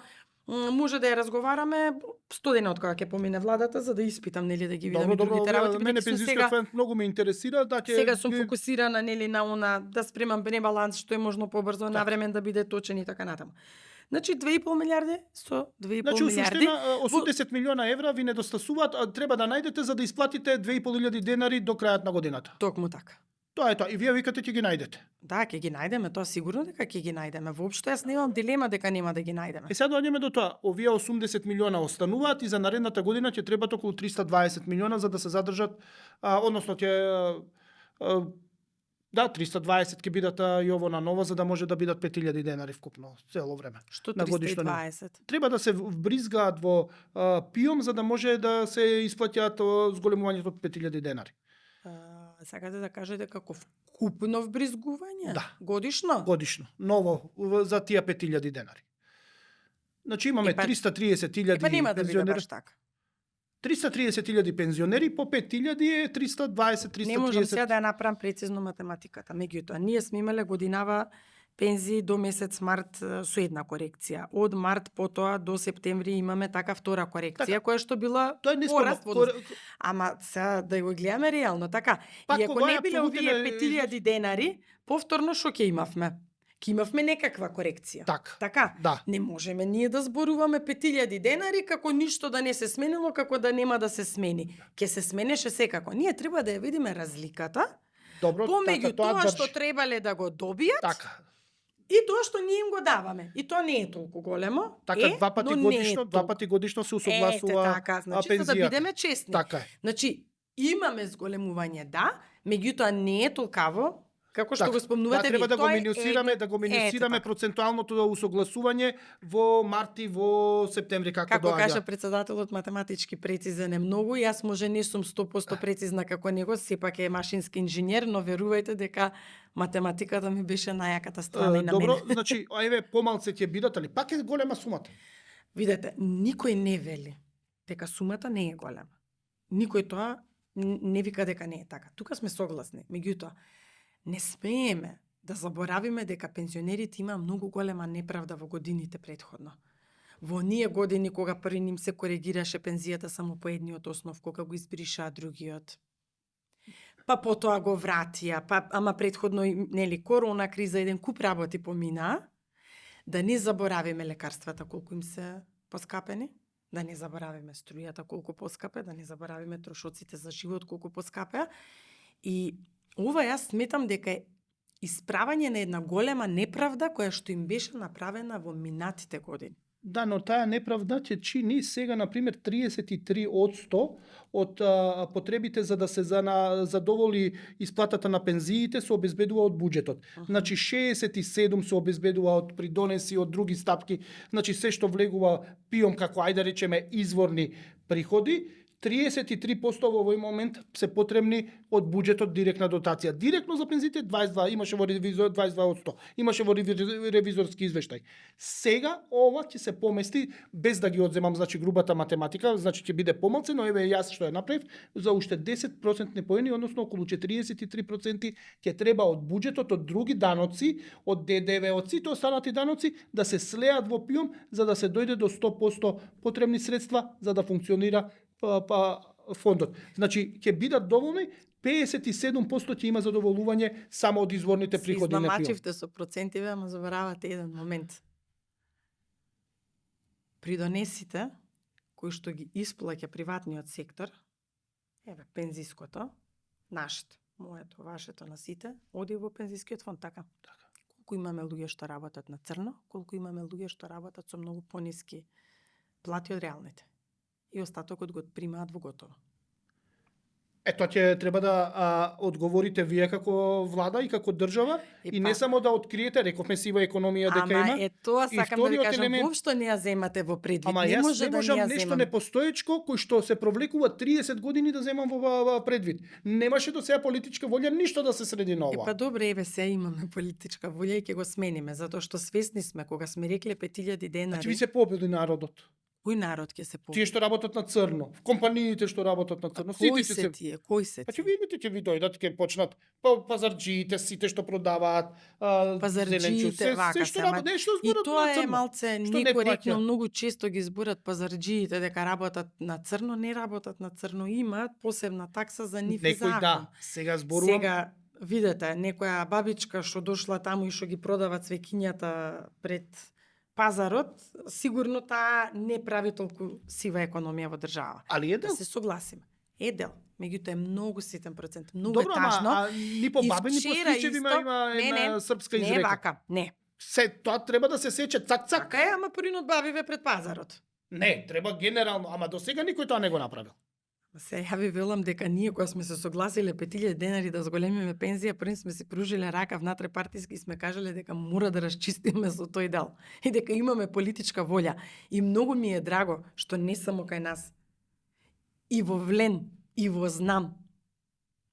може да ја разговараме 100 дена од кога ќе помине владата за да испитам нели да ги видам и другите работи. Мене бидејќи сум пензионскиот фонд многу ме интересира да ќе сега сум фокусирана нели на она да спремам ребаланс што е можно побрзо, навремен да биде точен и така натаму. Значи 2,5 милиарди со 2,5 Значи, милиарди. 80 милиона евра ви недостасуваат, треба да најдете за да исплатите 2.500 денари до крајот на годината. Токму така. Тоа е тоа. И вие викате ќе ги најдете. Да, ќе ги најдеме, тоа сигурно дека ќе ги најдеме. Воопшто јас немам дилема дека нема да ги најдеме. Сега доаѓаме до тоа. Овие 80 милиона остануваат и за наредната година ќе требат околу 320 милиона за да се задржат, односно ќе да, 320 ќе бидат јово на ново за да може да бидат 5000 денари вкупно цело време. Што на годишно ниво. 320? Треба да се вбризгаат во ПИОМ за да може да се исплатјат зголемувањето од 5000 денари. Сакате да кажете како вкупно вбризгување? Да. Годишно? Годишно. Ново за тие 5000 денари. Значи имаме 330.000 Па нема да биде пензионери. баш така. 330.000 пензионери по 5000 е 320-330. Не можам сега да ја направам прецизно математиката. Меѓутоа, ние сме имале годинава пензии до месец март со една корекција. Од март потоа до септември имаме така втора корекција, која што била Тоа е пораст во неспорно. Ама сега да го гледаме реално, така. Пак И ако ова е не биле овие апсолутен 5000 денари, повторно што ќе имавме? Ќе имавме некаква корекција. Така? Да. Не можеме ние да зборуваме 5000 денари како ништо да не се сменило, како да нема да се смени. Ќе се сменеше секако. Ние треба да ја видиме разликата Добро, помеѓу така, тоа што требале да го добијат Така. и тоа што ние им го даваме. И тоа не е толку големо. Така два пати но не е годишно, два толку. пати годишно се усогласува така, значи за да пензијата. бидеме честни. Така е. Значи имаме зголемување, да, меѓутоа не е толкаво како што го спомнувате треба ви. да го Тоа е минусираме, да го минусираме така. процентуалното усогласување во март и во септември како Како доаѓа. кажа председателот, математички прецизен е многу. Јас може не сум 100% прецизна како него, сепак е машински инженер, но верувајте дека математиката ми беше најаката страна и на Добро, мене. значи, еве помалце ќе бидат, али пак е голема сумата. Видете, никој не вели дека сумата не е голема. Никој тоа не вика дека не е така. Тука сме согласни. Меѓутоа, не смееме да заборавиме дека пензионерите има многу голема неправда во годините претходно. Во оние години кога први ним се коригираше пензијата само по едниот основ, кога го избришаа другиот. Па потоа го вратија, ама претходно нели корона криза, еден куп работи поминаа. Да не заборавиме лекарствата колку им се поскапени, да не заборавиме струјата колку поскапе, да не заборавиме трошоците за живот колку поскапеа. И ова јас сметам дека е исправање на една голема неправда која што им беше направена во минатите години. Да, но таа неправда ќе чини сега, например, 33% од потребите за да се задоволи исплатата на пензиите се обезбедува од буџетот. Значи 67 се обезбедува од придонеси, од други стапки, значи се што влегува ПИОМ како ајде да речеме изворни приходи, 33% во овој момент се потребни од буџетот директна дотација. Директно за пензиите 22, имаше во ревизор 22%, имаше во ревизорски извештај. Сега ова ќе се помести без да ги одземам, значи грубата математика, значи ќе биде помалце, но еве јас што ја направив за уште 10% поени, односно околу 43% ќе треба од буџетот, од други даноци, од ДДВ, од сите останати даноци да се слеат во ПИОМ за да се дојде до 100% потребни средства за да функционира фондот. Значи ќе бидат доволни 57% ќе има задоволување само од изворните Се приходи. измамачивте со процентиве, ама заборавате еден момент. Придонесите кои што ги исплаќа приватниот сектор, еве пензиското, нашето, моето, вашето, на сите, оди во пензискиот фонд, така. Колку имаме луѓе што работат на црно, колку имаме луѓе што работат со многу пониски плати од реалните. И остатокот го примаат во готово. Тоа ќе треба да одговорите вие како влада и како држава и не само да откриете, рековме сива економија дека има. Ама тоа сакам да ви кажам, воопшто не ја земате во предвид. Ама не јас може не да можам не ја нешто земам. непостоечко кој што се провлекува 30 години да земам во предвид. Немаше до сега политичка волја ништо да се среди на ова. Па добре, еве се имаме политичка волја и ќе го смениме, затоа што свесни сме кога сме рекле 5000 денари. Значи ви се победи народот. Кој народ ќе се Тие што работат на црно, компаниите што работат на црно, Кои сите се тие? Кои се Па ќе тие? видите, ќе ви дојдат, ќе почнат пазарџиите, сите што продаваат, Пазарџиите, вака се се, што ама работат, нешто и зборат тоа на е црно. малце Што не некоректно, плаќа? многу често ги зборат пазарџиите дека работат на црно, не работат на црно, имаат посебна такса за нив и Некој закон. да, сега зборувам. Сега видете, некоја бабичка што дошла таму и што ги продава цвеќињата пред пазарот, сигурно таа не прави толку сива економија во држава. Али е Да дел. се согласиме. Е дел, меѓутоа е многу ситен процент, многу Добро, е тажно. ама ни по И баби, ни по вчера стричеви исто- има Не, една не, српска Не е изрека. вака, не. Се тоа треба да се сече цак цак. Така е, ама поринот бабиве пред пазарот. Не, треба генерално, ама до сега никој тоа не го направил. Се ја ви велам дека ние кога сме се согласиле 5000 денари да зголемиме пензија, први сме си пружиле рака внатре партиски и сме кажале дека мора да расчистиме со тој дел и дека имаме политичка волја. И многу ми е драго што не само кај нас, и во Влен, и во Знам,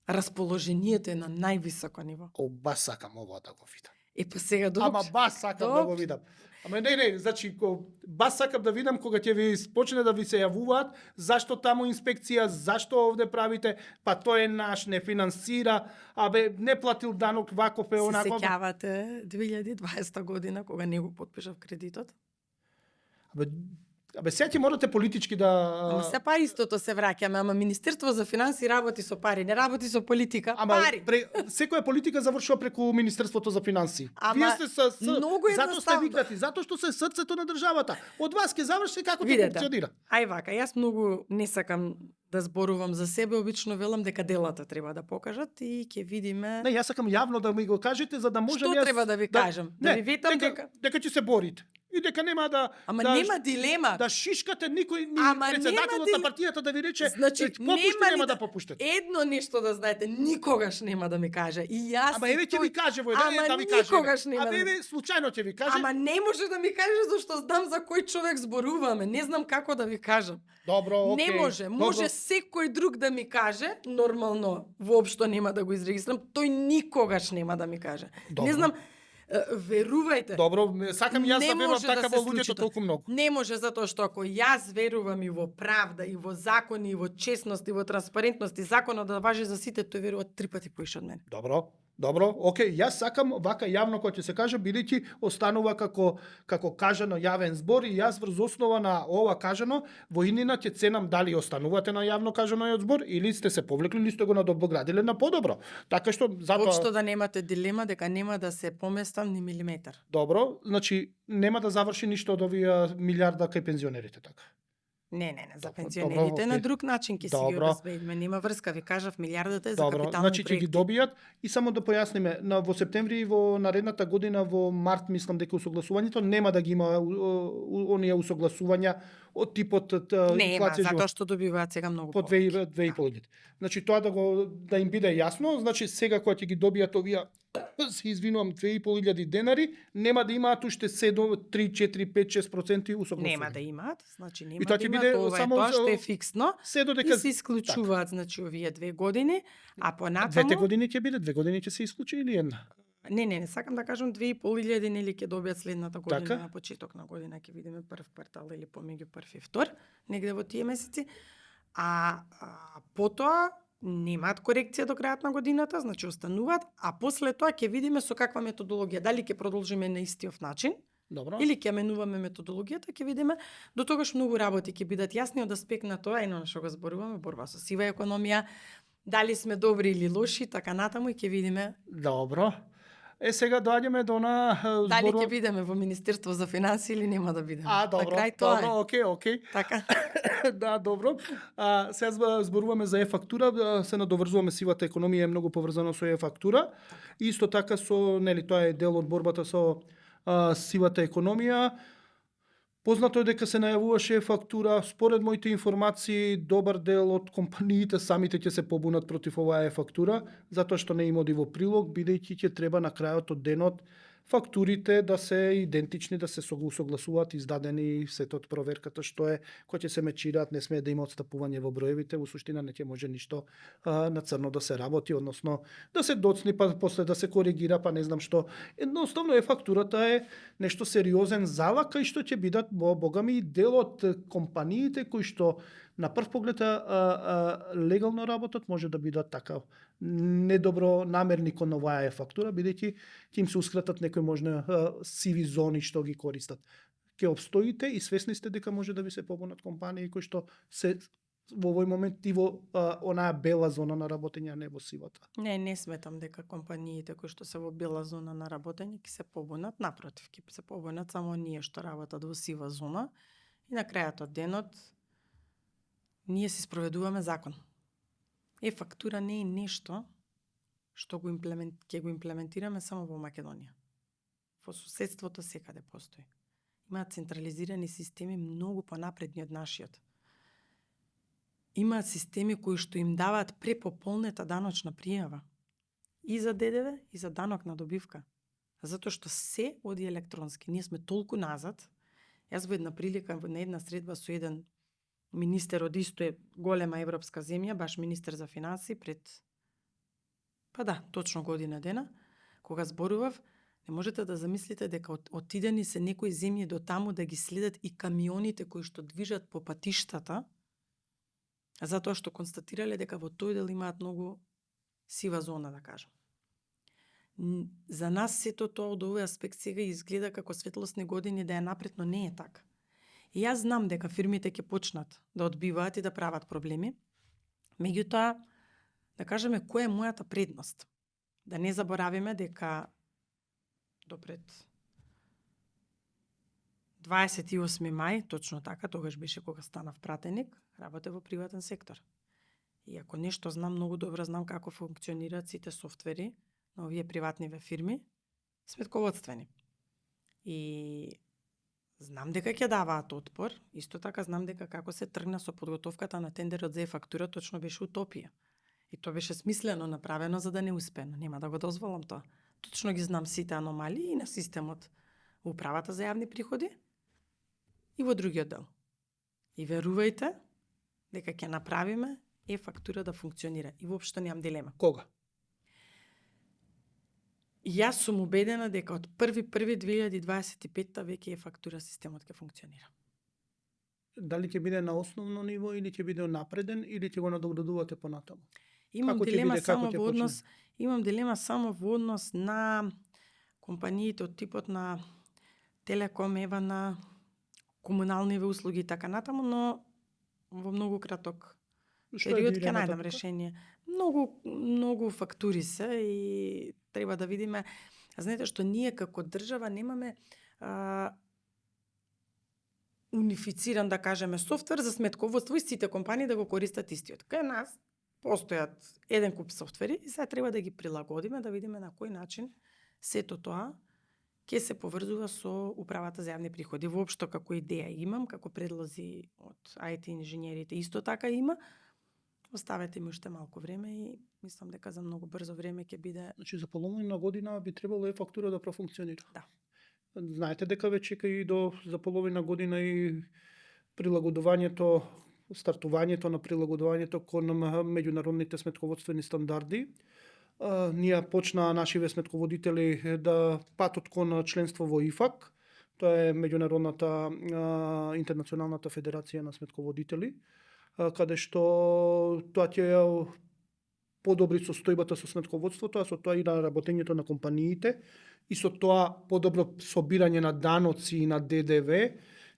расположението е на највисоко ниво. Ба сакам ова да го видам. Па сега добро. Ама бас сакам да го видам. Ама не, значи бас сакам да видам кога ќе ви почне да ви се јавуваат, зашто таму инспекција, зашто овде правите, па тој е наш, не финансира, не платил данок, ваков е Се онако. сеќавате 2020 година кога не го потпишав кредитот? Сега ќе морате политички да... Ама се па истото се враќаме, ама Министерство за финанси работи со пари, не работи со политика. Ама пари. секоја политика завршува преку Министерството за финанси. Ама Вие сте многу затоа сте едноставно. викати, затоа што се срцето на државата. Од вас ќе заврши како тоа Видете. функционира. Ај вака, јас многу не сакам да зборувам за себе, обично велам дека делата треба да покажат и ќе видиме. Не, јас сакам јавно да ми го кажете за да можам Што јас треба да ви кажам? Да ви ветам дека ќе се борите. И дека нема да Ама да, нема дилема. да шишкате никој ни Ама председателот нема на партијата да ви рече Значи, попуште нема нема ни да попуштете. Едно нешто да знаете, никогаш нема да ми каже. И јас Ама еве ќе ви каже во Ама да ви каже. никогаш нема А да- еве случајно ќе ви каже. Ама не може да ми каже зашто знам за кој човек зборуваме. Не знам како да ви кажам. Добро, окей. Не може, може добро. секој друг да ми каже, нормално, воопшто нема да го изрегистрам, тој никогаш нема да ми каже. Добро. Не знам, верувајте. Добро, сакам јас Не да верувам може да така се во случи луѓето тоа. толку многу. Не може затоа што ако јас верувам и во правда, и во закони, и во честност, и во транспарентност, и законот да важи за сите, тој верува 3 пати поише од мене. Добро, окей, јас сакам вака јавно кога ќе се каже, бидејќи останува како кажано јавен збор и јас врз основа на ова кажано во иднина ќе ценам дали останувате на јавно кажанојот збор или сте се повлекли или сте го надоградиле на подобро. Така што затоа Општо да немате дилема дека нема да се поместам ни милиметар. добро, значи нема да заврши ништо од овие милиарда кај пензионерите така. Не, за Добро, пензионерите на окей. друг начин ќе си ги Добро. обезбедиме. Нема врска, ви кажав, милиардата е за Добро, капитални значи ќе проекти. ги добијат и само да појасниме, во септември и во наредната година во март мислам дека усогласувањето нема да ги има оние усогласувања од типот Нема, инфлација затоа што добиваат сега многу по 2,5. Значи тоа да им биде јасно, значи сега кога ќе ги добијат овие се извинувам 2.500 денари, нема да имаат уште 7, 3, 4, 5, 6% усогласување. Нема да имаат, значи нема И тоа да ќе имаат, биде ова е само тоа за- што е фиксно Се и додека се исклучуваат значи овие 2 години, а понатаму двете години ќе биде, 2 години ќе се исклучи или една? Не, сакам да кажам 2.500 нели ќе добијат следната година Така? на почеток на година ќе видиме прв квартал или помеѓу прв и втор, негде во тие месеци. А потоа немаат корекција до крајот на годината, значи остануваат, а после тоа ќе видиме со каква методологија, дали ќе продолжиме на истиот начин, Добро. или ќе менуваме методологијата, ќе видиме. До тогаш многу работи ќе бидат јасни од аспект на тоа, ено на што го зборуваме, борба со сива економија, Дали сме добри или лоши, така натаму и ќе видиме Добро. Сега доаѓаме до дали ќе зборува. бидеме во Министерство за финансии или нема да бидеме. На Добро, крај тоа добро, е. окей, окей. Така. Да, добро. Сега зборуваме за е-фактура, се надоврзуваме, сивата економија е многу поврзана со е-фактура. Така. Исто така со, нели, тоа е дел од борбата со сивата економија. Познато е дека се најавуваше е-фактура. Според моите информации, добар дел од компаниите самите ќе се побунат против оваа е-фактура, затоа што не им оди во прилог, бидејќи ќе треба на крајот од денот фактурите да се идентични, да се согласуваат, издадени, сето од проверката што е, кој ќе се мечираат, не смее да има отстапување во броевите, во суштина не ќе може ништо на црно да се работи, односно да се доцни, па после да се коригира, па не знам што. Едноставно е-фактурата е нешто сериозен залак, кај што ќе бидат богами и дел од компаниите кои што на прв поглед легално работат, може да бидат така недобро намерни кон оваа е-фактура, бидејќи ќе им се ускратат некои можни сиви зони што ги користат. Ќе обстоите и свесни сте дека може да ви се побунат компании кои што се во овој момент и во онаа бела зона на работење, а не во сивата. Не сметам дека компаниите кои што се во бела зона на работење ќе се побунат, напротив, ќе се побунат само оние што работат во сива зона и на крајот од денот ние си спроведуваме закон. Е-фактура не е нешто што ќе го имплементираме само во Македонија. Во соседството секаде постои. Имаат централизирани системи многу понапредни од нашиот. Имаат системи кои што им даваат препополнета даночна пријава. И за ДДВ, и за данок на добивка. Затоа што се оди електронски. Ние сме толку назад. Јас во една прилика, на една средба со еден министер од исто голема европска земја, баш министер за финансии, пред, точно година дена, кога зборував, не можете да замислите дека отидени се некои земји до таму да ги следат и камионите кои што движат по патиштата, затоа што констатирале дека во тој дел имаат многу сива зона, да кажам. За нас сето тоа од овој аспект сега изгледа како светлосни години да е напред, но не е така. И јас знам дека фирмите ќе почнат да одбиваат и да прават проблеми. Меѓутоа, да кажеме која е мојата предност. Да не заборавиме дека допред 28 мај, точно така, тогаш беше кога станав пратеник, работев во приватен сектор. И ако нешто знам, многу добро знам како функционираат сите софтвери на овие приватниве фирми, сметководствени. И знам дека ќе даваат отпор, исто така знам дека како се тргна со подготовката на тендерот за е-фактура, точно беше утопија. И тоа беше смислено направено за да не успее, но нема да го дозволам тоа. Точно ги знам сите аномалии и на системот во управата за јавни приходи и во другиот дел. И верувајте дека ќе направиме е-фактура да функционира. И воопшто немам дилема. Кога? Јас сум убедена дека од 1.1.2025 веќе е-фактура системот ќе функционира. Дали ќе биде на основно ниво или ќе биде напреден или ќе го надоградувате понатаму? Имам Како ќе дилема биде, само како ќе во почне? однос, имам дилема само во однос на компаниите од типот на Телеком, ева на комуналниве услуги и така натаму, но во многу краток период ќе најдам решение. Многу фактури се и треба да видиме. Знаете што ние како држава немаме унифициран, да кажеме, софтвер за сметководство и сите компании да го користат истиот. Кај нас постојат еден куп софтвери и сега треба да ги прилагодиме, да видиме на кој начин сето тоа ќе се поврзува со управата за јавни приходи. Воопшто како идеја имам, како предлози од IT инженерите исто така има. Оставете ми уште малку време и мислам дека за многу брзо време ќе биде. Значи за половина година би требало е-фактура да профункционира. Да. Знаете дека веќе и за половина година и прилагодувањето, стартувањето на прилагодувањето кон меѓународните сметководствени стандарди. Ние почнаа нашиве сметководители да патот кон членство во ИФАК. Тоа е меѓународната интернационалната федерација на сметководители, каде што тоа ќе подобри состојбата со сметководството, а со тоа и на работењето на компаниите, и со тоа подобро собирање на даноци и на ДДВ,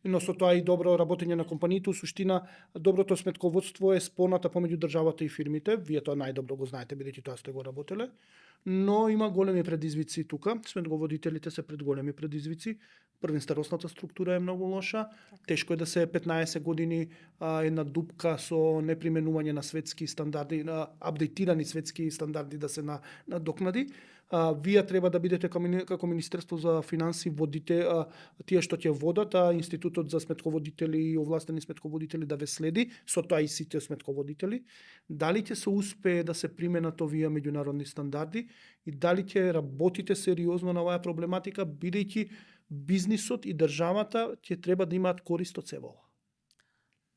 но со тоа и добро работење на компаниите, у суштина доброто сметководство е споната помеѓу државата и фирмите. Вие тоа најдобро го знаете, бидејќи тоа сте го работеле. Но има големи предизвици тука. Сметководителите се пред големи предизвици. Првен, старосната структура е многу лоша. Тешко е да се 15 години една дупка со неприменување на светски стандарди, на апдейтирани светски стандарди да се надокнади. Вие треба да бидете како Министерство за финанси водите тие што ќе водат, Институтот за сметководители и овластени сметководители да ве следи, со тоа и сите сметководители. Дали ќе се успее да се применат овие меѓународни стандарди и дали ќе работите сериозно на оваа проблематика, бидејќи бизнисот и државата ќе треба да имаат корист од сева ова?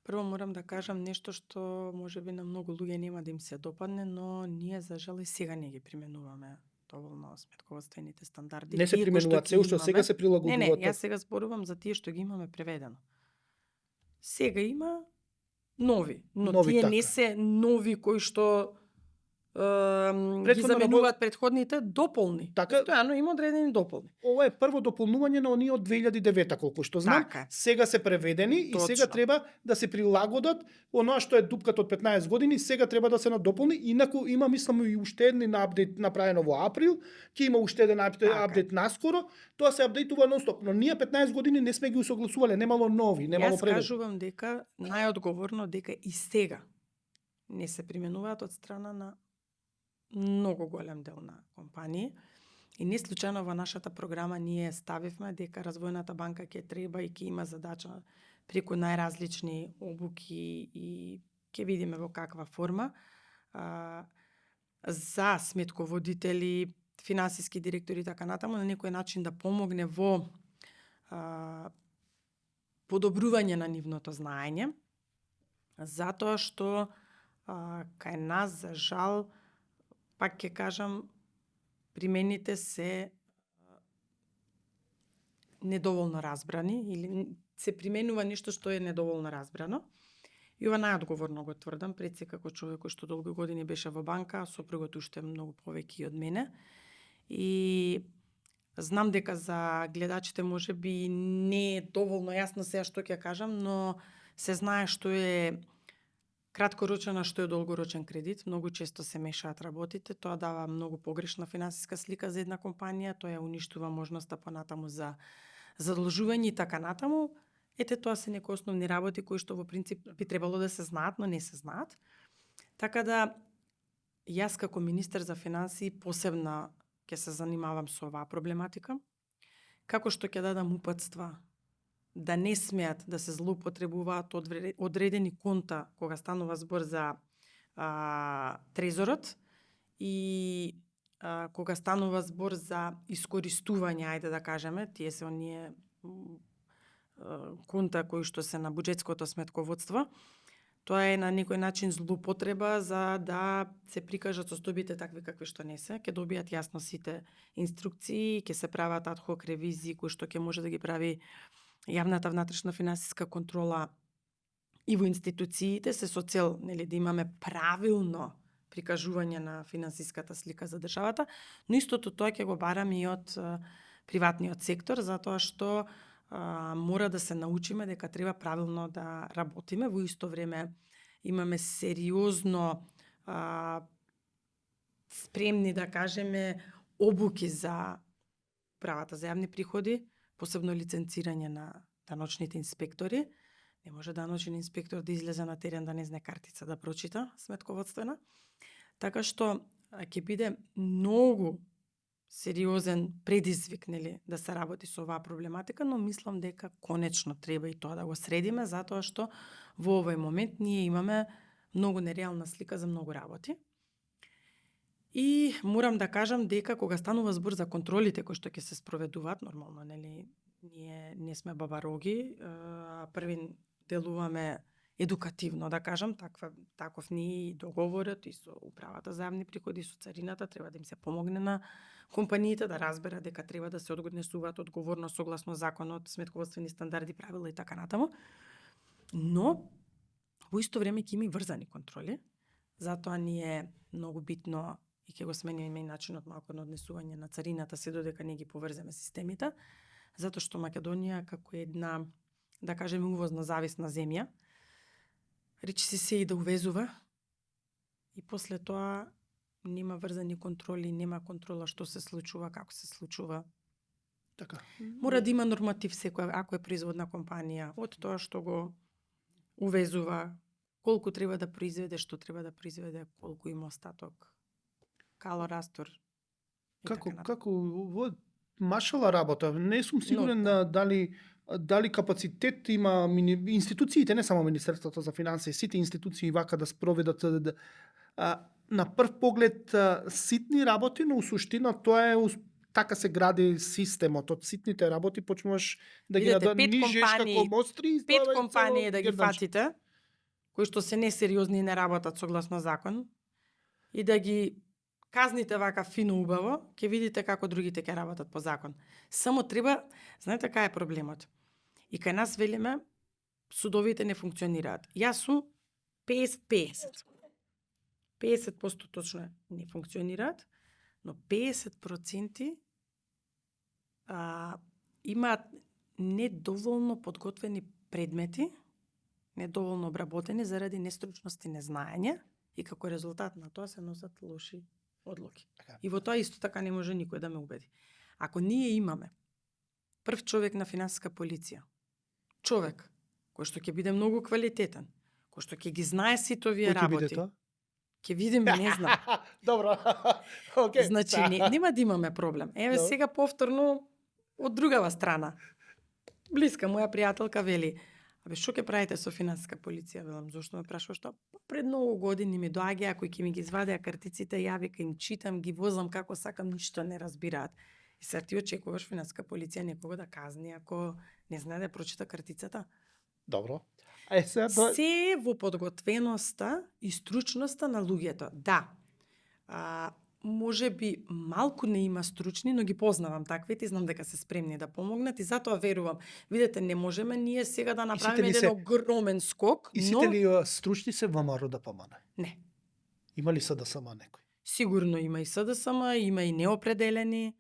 Прво морам да кажам нешто што можеби на многу луѓе нема да им се допадне, но ние за жал и сега не ги применуваме доволно сметководствените стандарди. Не се Тие кои што применуваат ги се, уште сега се имаме- прилагодуваат. Не, јас сега зборувам за тие што ги имаме преведено. Сега има нови, но Нови, тие така. не се нови кои што ги Претходно заменуваат претходните дополни. Така. Постојано има одредени дополни. Ова е прво дополнување на оние од 2009 колку што знам. Така е. Сега се преведени и сега Точно. треба да се прилагодат оноа што е дупката од 15 години, сега треба да се надополни. Инаку има мислам и уште еден апдейт направено во април, ќе има уште еден Така е. апдейт наскоро. Тоа се апдейтува нонстоп, но ние 15 години не сме ги усогласувале, немало нови, немало Јас превед. кажувам дека најодговорно дека и сега не се применуваат од страна на многу голем дел на компании. И не случајно во нашата програма ние ставивме дека Развојната банка ќе треба и ќе има задача преку најразлични обуки и ќе видиме во каква форма за сметководители, финансиски директори и така натаму на некој начин да помогне во подобрување на нивното знаење, затоа што кај нас, за жал, пак ќе кажам, примените се недоволно разбрани или се применува нешто што е недоволно разбрано. И ова најодговорно го тврдам пред се како човек кој што долги години беше во банка, сопругот уште многу повеќе од мене. И знам дека за гледачите можеби не е доволно јасно сега што ќе кажам, но се знае што е краткорочен, а што е долгорочен кредит. Многу често се мешаат работите, тоа дава многу погрешна финансиска слика за една компанија, тоа ја уништува можноста понатаму за задолжување и така натаму. Ете, тоа се некои основни работи кои што во принцип би требало да се знаат, но не се знаат. Така да, јас како министер за финансии посебно ќе се занимавам со оваа проблематика, како што ќе дадам упатства да не смеат да се злоупотребуваат одредени конта кога станува збор за трезорот и кога станува збор за искористување, ајде да кажеме, тие се оние конта кои што се на буџетското сметководство. Тоа е на некој начин злоупотреба за да се прикажат состојбите такви какви што не се. Ќе добијат јасно сите инструкции, ќе се прават ад хок ревизии кои што ќе може да ги прави јавната внатрешна финансиска контрола и во институциите се со цел да имаме правилно прикажување на финансиската слика за државата, но истото тоа ќе го бараме и од приватниот сектор, затоа што мора да се научиме дека треба правилно да работиме. Во исто време имаме сериозно спремни, да кажеме, обуки за правата за јавни приходи, посебно лиценцирање на даночните инспектори. Не може даночен инспектор да излезе на терен да не знае картица да прочита сметководствена. Така што ќе биде многу сериозен предизвик да се работи со оваа проблематика, но мислам дека конечно треба и тоа да го средиме, затоа што во овој момент ние имаме многу нереална слика за многу работи. И морам да кажам дека кога станува збор за контролите кои што ќе се спроведуваат, нормално, ние не сме бабароги, први делуваме едукативно, да кажам, таков ни и договорот и со управата за јавни приходи, и со царината, треба да им се помогне на компаниите да разберат дека треба да се однесуваат одговорно согласно законот, сметководствени стандарди, правила и така натаму. Но во исто време ќе има и врзани контроли, затоа ни е многу битно и ќе го смениме и начинот малку на однесување на царината се додека не ги поврземе системите, затоа што Македонија како една да кажеме, увозна зависна земја, речиси се и да увезува, и после тоа нема врзани контроли, нема контрола што се случува, како се случува. Така. Мора да има норматив секој, ако е производна компанија, од тоа што го увезува, колку треба да произведе, што треба да произведе, колку има остаток, калорастор. и Како така натаму. како во машала работа. Не сум сигурен дали капацитет има институциите, не само Министерството за финансии, сите институции вака да спроведат на прв поглед ситни работи, но у суштина тоа е така се гради системот. Од ситните работи почнуваш да ги Видете, пет нижеш компании- како мостри и 5 тоа е компании цело да ги герданче. фатите, кои што се несериозни и не работат согласно закон, и да ги казните вака фино убаво, ќе видите како другите ќе работат по закон. Само треба, знаете кај е проблемот? И кај нас велиме, судовите не функционираат. Јас сум 50-50. 50% точно не функционираат, но 50% имаат недоволно подготвени предмети, недоволно обработени заради нестручност и незнаење, и како резултат на тоа се носат лоши одлуки. Така. И во тоа исто така не може никој да ме убеди. Ако ние имаме прв човек на финансиска полиција, човек кој што ќе биде многу квалитетен, кој што ќе ги знае сите овие Кој ќе биде работи, тоа? ќе видиме, не знам. Добро. Океј. Значи, нема да имаме проблем. Еве Добро. сега повторно од другава страна. Блиска моја пријателка вели: "Абе, што ќе правите со финансиска полиција?" Велам: "Зошто ме прашуваш тоа?" Пред многу години ми доаѓаа кои ќе ми ги извадеа картиците, ја вика им читам, ги возам како сакам, ништо не разбираат. И сега ти очекуваш финансиска полиција некого да казни ако не знае да прочита картицата? Добро. Сега тоа Се во подготвеноста и стручноста на луѓето. Да, може би малку не има стручни, но ги познавам таквите и знам дека се спремни да помогнат и затоа верувам. Видете, не можеме ние сега да направиме ли се- еден огромен скок, и но сите ли стручни се ВМРО да помане? не. Има ли СДСМ некој? Сигурно има и СДСМ, има и неопределени.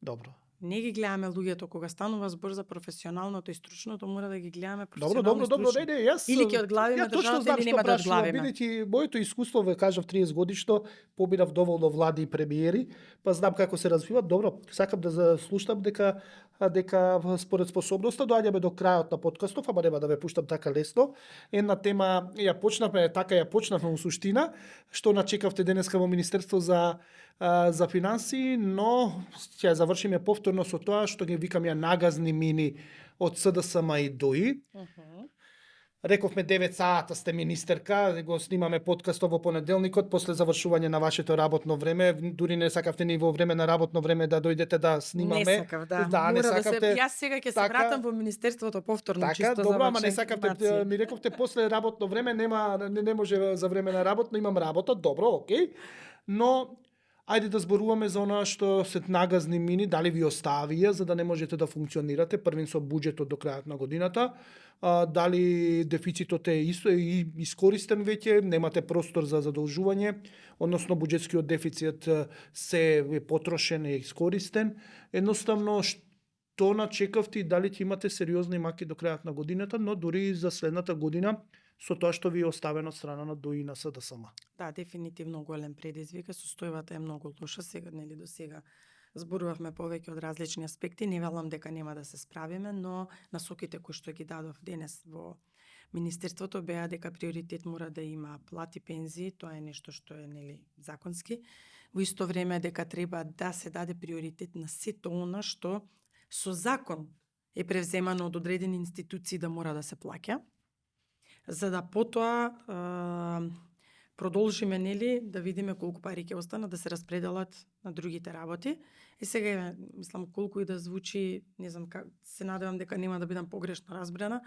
Добро. Не ги гледаме луѓето кога станува збор за професионалното и стручното, мора да ги гледаме Добро, професионално добро, и добро, стручно. не, јас Или ќе одглавиме ја точно државата знам или што нема да прашувам, одглавиме. бидејќи моето искуство, ве кажав 30 годишно, побирав доволно влади и премиери, па знам како се развиват. Добро, сакам да заслушам дека според способноста доаѓаме до крајот на подкастов, ама нема да ве пуштам така лесно. Една тема ја почнавме во суштина, што начекавте денеска во Министерство за финансии, но ќе завршиме повторно со тоа што ги викам ја нагазни мини од СДСМ и ДОИ. Рековме 9 сата сте министерка, го снимаме подкастот во понеделникот после завршување на вашето работно време, дури не сакавте ни во време на работно време да дојдете да снимаме. Не сакав, да. не Мора да сакавте. се... Јас сега ќе се Така- вратам во Министерството повторно, Така, чисто добро, за ама не ваква сакавте, информација. ми рековте после работно време не може за време на работно, имам работа, добро, окей. Но ајде да зборуваме за она што се нагазни мини, дали ви оставија за да не можете да функционирате, првин со буџетот до крајот на годината, дали дефицитот е искористен веќе, немате простор за задолжување, односно буџетскиот дефицит се е потрошен и искористен. Едноставно што начекавте и дали ќе имате сериозни маки до крајот на годината, но дури и за следната година со тоа што ви е оставено од страна на ДОИ на СДСМ. Да, дефинитивно голем предизвик, состојбата е многу лоша, сега нели до сега зборувавме повеќе од различни аспекти, не велам дека нема да се справиме, но насоките кои што ги дадов денес во Министерството беа дека приоритет мора да има плати, пензии, тоа е нешто што е нели законски. Во исто време дека треба да се даде приоритет на сето она што со закон е превземано од одредени институции да мора да се плаќа, за да потоа продолжиме нели да видиме колку пари ќе останат да се распределат на другите работи. И сега мислам колку и да звучи, не знам как, се надевам дека нема да бидам погрешно разбрана.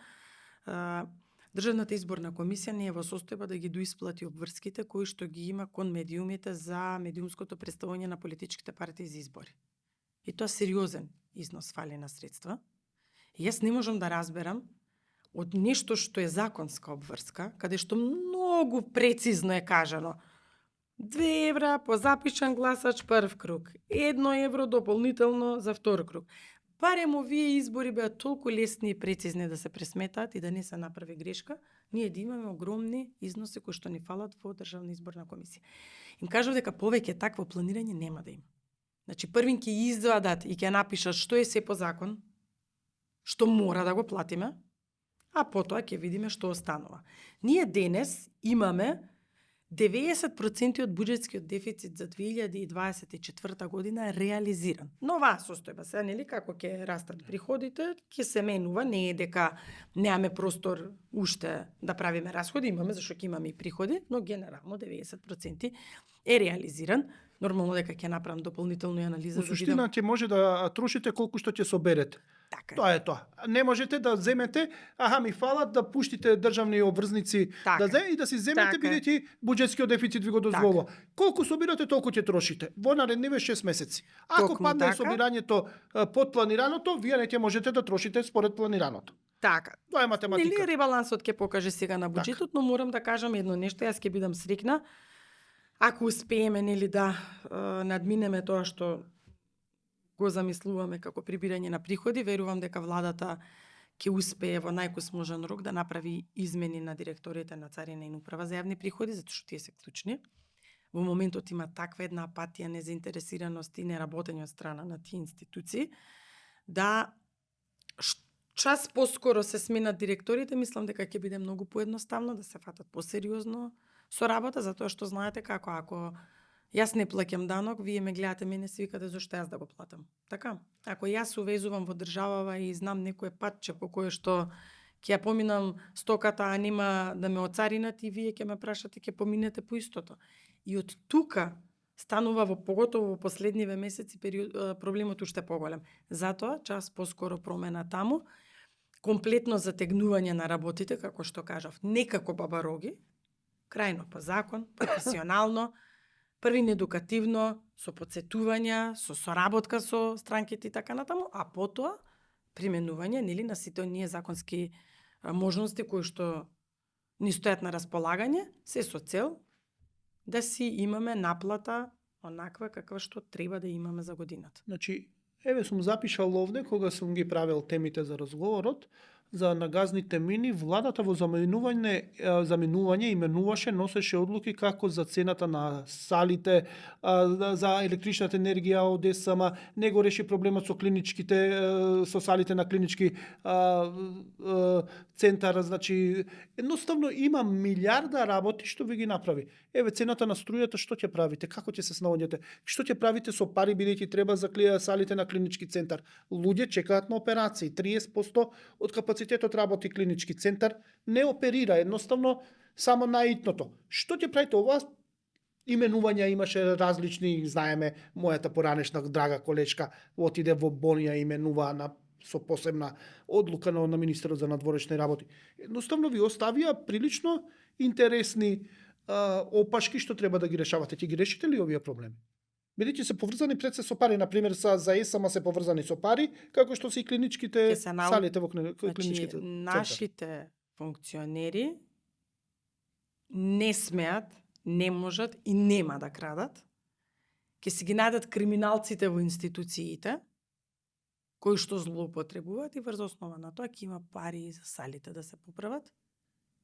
Државната изборна комисија не е во состојба да ги доисплати обврските кои што ги има кон медиумите за медиумското представување на политичките партии за избори. И тоа сериозен износ фали на средства. И јас не можам да разберам од нешто што е законска обврска, каде што многу прецизно е кажано 2 евра по запишан гласач прв круг, 1 евро дополнително за втор круг. барем овие избори беа толку лесни и прецизни да се пресметаат и да не се направи грешка, ние да имаме огромни износи кои што ни фалат во Државна изборна комисија. Им кажав дека повеќе такво планирање нема да има. Значи, првин ќе извадат и ќе напишат што е се по закон, што мора да го платиме, а потоа ќе видиме што останува. Ние денес имаме 90% од буџетскиот дефицит за 2024 година е реализиран. Но оваа состојба сега, нели, како ќе растат приходите, ќе се менува, не е дека немаме простор уште да правиме расходи, имаме, зашто ќе имаме и приходи, но генерално 90% е реализиран. Нормално дека ќе направам дополнително анализа. Во суштина ќе може да трошите колку што ќе соберете. Така. Тоа е тоа. Не можете да земете, ми фалат да пуштите државни обврзници Така. и да си земете, Така. бидејќи буџетскиот дефицит ви го дозволува. Колку собирате, толку ќе трошите. Во наредниве 6 месеци. Ако Токму падне така. собирањето под планираното, вие не ќе можете да трошите според планираното. Така. Тоа е математика. Нели ребалансот ќе покаже сега на буџетот, но морам да кажам едно нешто, јас ќе бидам срекна ако успееме, нели, да надминеме тоа што го замислуваме како прибирање на приходи. Верувам дека владата ќе успее во најкосможен рок да направи измени на директорите на Царина и управа за јавни приходи, затоа што тие се клучни. Во моментот има таква една апатија, незаинтересираност и неработење од страна на тие институции, да час поскоро се сменат директорите, мислам дека ќе биде многу поедноставно да се фатат посериозно со работа, затоа што знаете како, ако јас не плаќам данок, вие ме гледате мене си викате зошто јас да го платам. Така, ако јас се увезувам во државава и знам некое патче по кое што ќе ја поминам стоката, а нема да ме оцаринат, и вие ќе ме прашате, ќе поминете по истото. И од тука станува поготово во последниве месеци проблемот уште поголем. Затоа час поскоро промена таму, комплетно затегнување на работите, како што кажав, не како бабароги, крајно по закон, професионално, првин едукативно, со подсетувања, со соработка со странките и така натаму, а потоа применување, нели, на сите оние законски можности кои што ни стојат на располагање, се со цел да си имаме наплата онаква каква што треба да имаме за годината. Значи, еве сум запишал овде кога сум ги правил темите за разговорот, за нагазните мини, владата во заменување именуваше, носеше одлуки како за цената на салите, за електричната енергија од СМ, не го реши проблемот со клиничките, со салите на клинички центар, значи едноставно има милиарда работи што ви ги направи. Еве цената на струјата, што ќе правите, како ќе се снаоѓате, што ќе правите со пари бидејќи треба за салите на клинички центар. Луѓе чекаат на операции, 30% од капацитетот работи клинички центар, не оперира, едноставно само наитното. Што ќе правите? Ова именувања имаше различни, знаеме, мојата поранешна драга колешка отиде во Бонија, именуваа со посебна одлука на министерот за надворешни работи. Едноставно ви оставија прилично интересни опашки што треба да ги решавате. Ќе ги решите ли овие проблеми? Бидејќи се поврзани пред се со пари, на пример за ЕСМ се поврзани со пари, како што се и клиничките салите во клиничките. Значи, нашите функционери не смеат, не можат и нема да крадат. Ќе си ги најдат криминалците во институциите кои што злоупотребуваат и врз основа на тоа ќе има пари за салите да се поправат.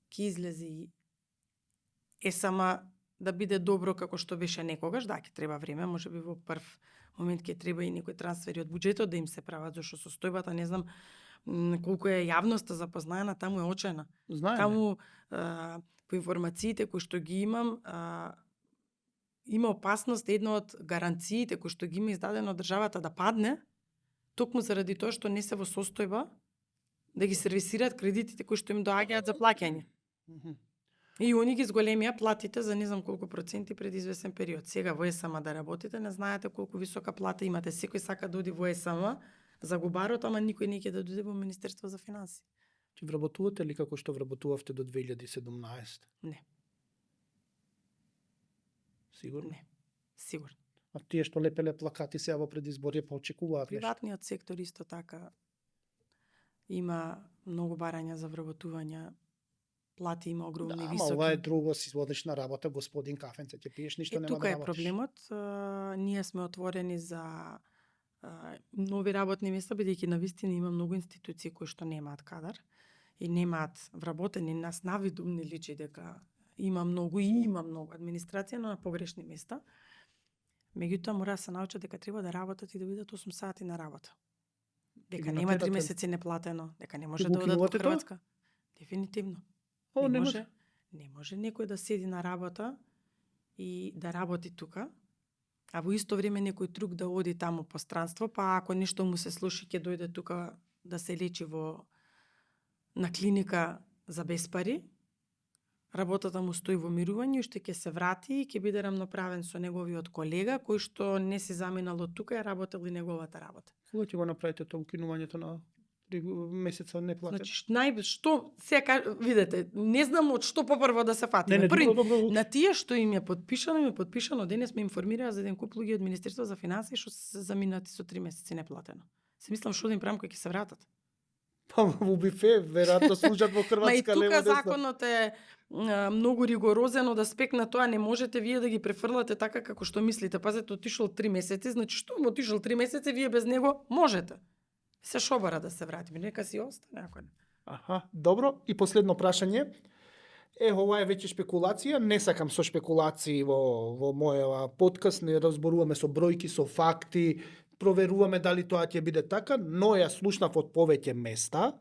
Ќе излезе и сама да биде добро како што беше некогаш, да, ќе треба време, можеби во прв момент ќе треба и некои трансфери од буџетот да им се прават, зашто состојбата, не знам колку е јавноста запознаена, таму е очена. Знаеме. Таму по информациите кои што ги имам, има опасност една од гаранциите кои што ги има издадено државата да падне, токму заради тоа што не се во состојба да ги сервисираат кредитите кои што им доаѓаат за плаќање. И они ги зголемија платите за не знам колку проценти пред извесен период. Сега во ЕСМ да работите, не знаете колку висока плата имате. Секој сака да оди во ЕСМ за губарот, ама никој не ќе да дојде во Министерство за финансии. Ќе вработувате ли како што вработувавте до 2017? Не. Сигурно? Не. Сигурно. А тие што лепеле плакати сега во предизборје поочекуваат нешто? Приватниот сектор исто така има многу барања за вработување, плати има огромни високи. Ова е друго, си водиш на работа, господин кафенце, ќе пиеш, ништо нема да тука работиш. е проблемот. Ние сме отворени за нови работни места, бидејќи навистина има многу институции кои што немаат кадар и немаат вработени, нас навидум не личи дека има многу администрација, но на погрешни места. Меѓутоа мора да се научат дека треба да работат и да бидат 8 сати на работа. Дека нема 3 месеци неплатено, дека не може да одат во Хрватска. Дефинитивно. Не може некој да седи на работа и да работи тука, а во исто време некој друг да оди таму по странство, па ако нешто му се слуши ќе дојде тука да се лечи на клиника за без пари. Работата му стои во мирување и уште ќе се врати и ќе биде рамноправен со неговиот колега кој што не се заминал од тука и работел и неговата работа. Кога ќе го направите тоа укинувањето на 3 месеца неплатено? Значи, што сега видете, не знам од што попрво да се фатиме. Добро. На тие што им е подпишано, денес ме информираа за еден куп луѓе од Министерството за финансии што се заминати со 3 месеци неплатено. Се мислам што да им правам кога ќе се вратат. Па во бифе, веројатно служат во Хрватска лево десно. Тука законот е многу ригорозен од аспект на тоа, не можете вие да ги префрлате така како што мислите. Пазете, отишол 3 месеци, значи што му отишол 3 месеци, вие без него можете. Се шобара да се врати, нека си остане ако не. Аха, добро. И последно прашање. Ова е веќе спекулација, не сакам со спекулации во мојава подкаст, не разборуваме со бројки, со факти, проверуваме дали тоа ќе биде така, но ја слушнав од повеќе места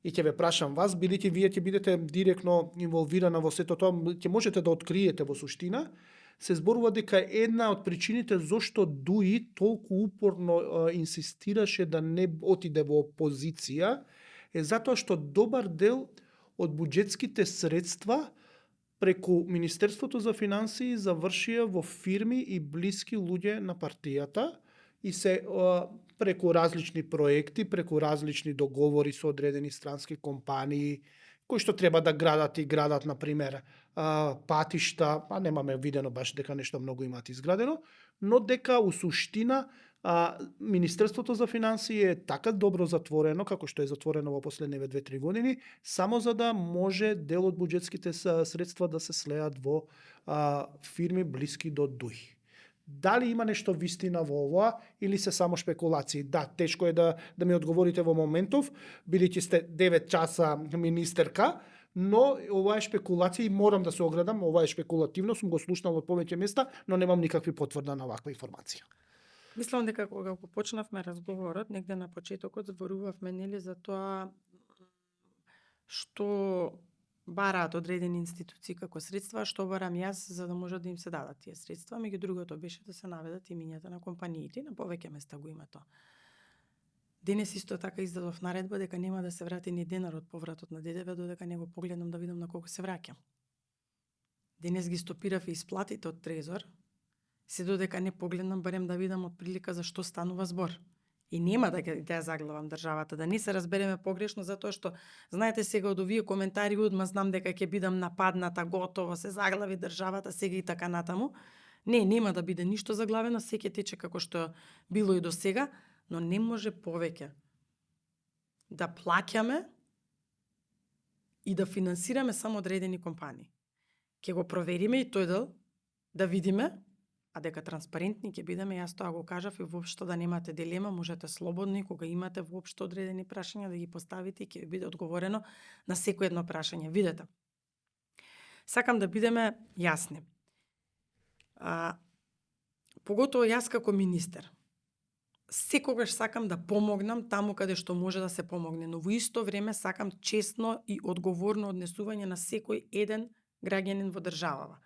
и ќе ве прашам вас, бидејќи вие ќе бидете директно инволвирана во сето тоа, ќе можете да откриете во суштина, се зборува дека една од причините зошто Дуи толку упорно инсистираше да не отиде во опозиција е затоа што добар дел од буџетските средства преку Министерството за финансии завршија во фирми и блиски луѓе на партијата и се преку различни проекти, преку различни договори со одредени странски компании, кои што треба да градат, например, патишта, па немаме видено баш дека нешто многу имаат изградено, но дека у суштина Министерството за финансии е така добро затворено, како што е затворено во последниве 2-3 години, само за да може дел од буџетските средства да се слеат во фирми блиски до Дуи. Дали има нешто вистина во ова или се само шпекулации? Да, тешко е да ми одговорите во моментов, бидејќи сте 9 часа министерка, но ова е шпекулација и морам да се оградам, ова е шпекулативно, сум го слушнал од повеќе места, но немам никакви потврда на ваква информација. Мислам дека кога го почнавме разговорот, негде на почетокот зборувавме нели за тоа што бараат одредени институции како средства, што барам јас за да може да им се дадат тие средства, меѓу другото беше да се наведат имињата на компаниите, на повеќе места го има тоа. Денес исто така издадов наредба дека нема да се врати ни денар од повратот на ДДВ додека не го погледнам да видам на колку се враќа. Денес ги стопирав и исплатите од Трезор, се додека не погледнам барем да видам од прилика за што станува збор. И нема да ја заглавам државата, да не се разбереме погрешно, затоа што, знаете сега од овие коментари, одма знам дека ќе бидам нападната, готово, се заглави државата, сега и така натаму. Не, нема да биде ништо заглавено, се ќе тече како што било и до сега, но не може повеќе да плаќаме и да финансираме само одредени компании. Ќе го провериме и тој дел, да видиме, а дека транспарентни ќе бидеме, јас тоа го кажав и воопшто да немате дилема, можете слободно и кога имате воопшто одредени прашања да ги поставите и ќе ви биде одговорено на секој едно прашање. Видете, сакам да бидеме јасни. Поготово јас како министер, секогаш сакам да помогнам таму каде што може да се помогне, но во исто време сакам честно и одговорно однесување на секој еден граѓанин во државава.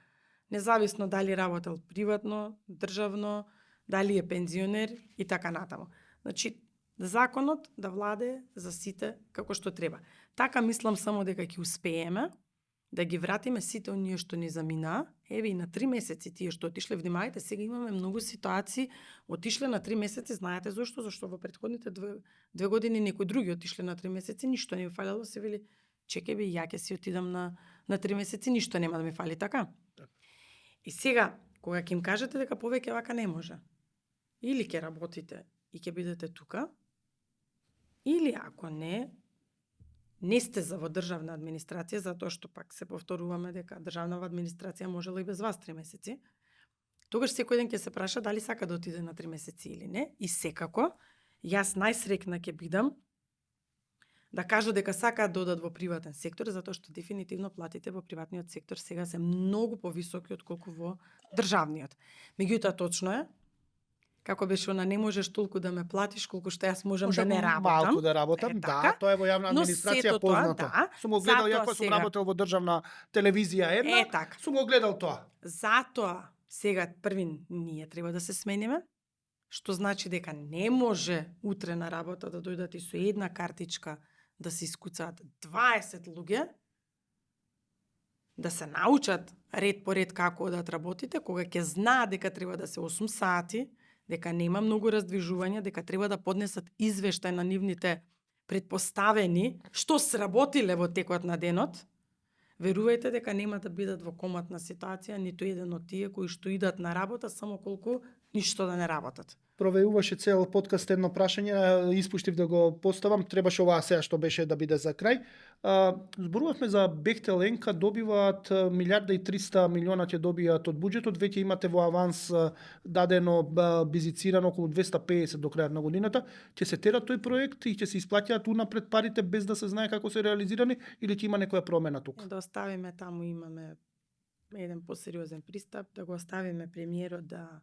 Независно дали работел приватно, државно, дали е пензионер и така натаму. Значи, законот да владее за сите како што треба. Така мислам само дека ќе успееме да ги вратиме сите оние што ни замина. Еве и на 3 месеци тие што отишле, внимавајте, сега имаме многу ситуации, отишле на 3 месеци, знаете зошто? Зашто во претходните 2 години некои други отишле на 3 месеци, ништо не ми фалело, се вели, чекај бе, ја ќе си отидам на 3 месеци, ништо нема да ми фали, така? И сега, кога ќе им кажете дека повеќе вака не може, или ќе работите и ќе бидете тука, или ако не сте за во државна администрација, затоа што пак се повторуваме дека државна администрација можела и без вас 3 месеци, тогаш секој ден ќе се праша дали сака да отиде на 3 месеци или не. И секако, јас најсрекна ќе бидам да кажа дека сакаат да одат во приватен сектор, затоа што дефинитивно платите во приватниот сектор сега се многу повисоки отколку во државниот. Меѓутоа точно е, како беше она, не можеш толку да ме платиш колку што јас можам да не работам. Малку да работам, Е, да, така. тоа е во јавна Но администрација сето тоа, познато. да, Сум го гледал, затоа ја кога сум сега- работел во државна телевизија една, така. сум го гледал тоа. Затоа сега први ние треба да се смениме, што значи дека не може утре на работа да дојдат и со една картичка да се искуцаат 20 луѓе, да се научат ред по ред како одат работите, кога ќе знаат дека треба да се 8 сати, дека нема многу раздвижување, дека треба да поднесат извештај на нивните предпоставени што сработиле во текот на денот. Верувајте дека нема да бидат во коматна ситуација ниту еден од тие кои што идат на работа само колку ништо да не работат. Провеуваше цел подкаст едно прашање, испуштив да го поставам, требаше оваа сега што беше да биде за крај. Зборувавме за Бехтел Енка, добиваат 1.300.000.000 ќе добијат од буџетот, веќе имате во аванс дадено бизицирано околу 250 до крајот на годината. Ќе се тера тој проект и ќе се исплаќаат унапред парите без да се знае како се реализирани или ќе има некоја промена тука? Да оставиме таму, имаме еден посериозен пристап, да го оставиме премиерот да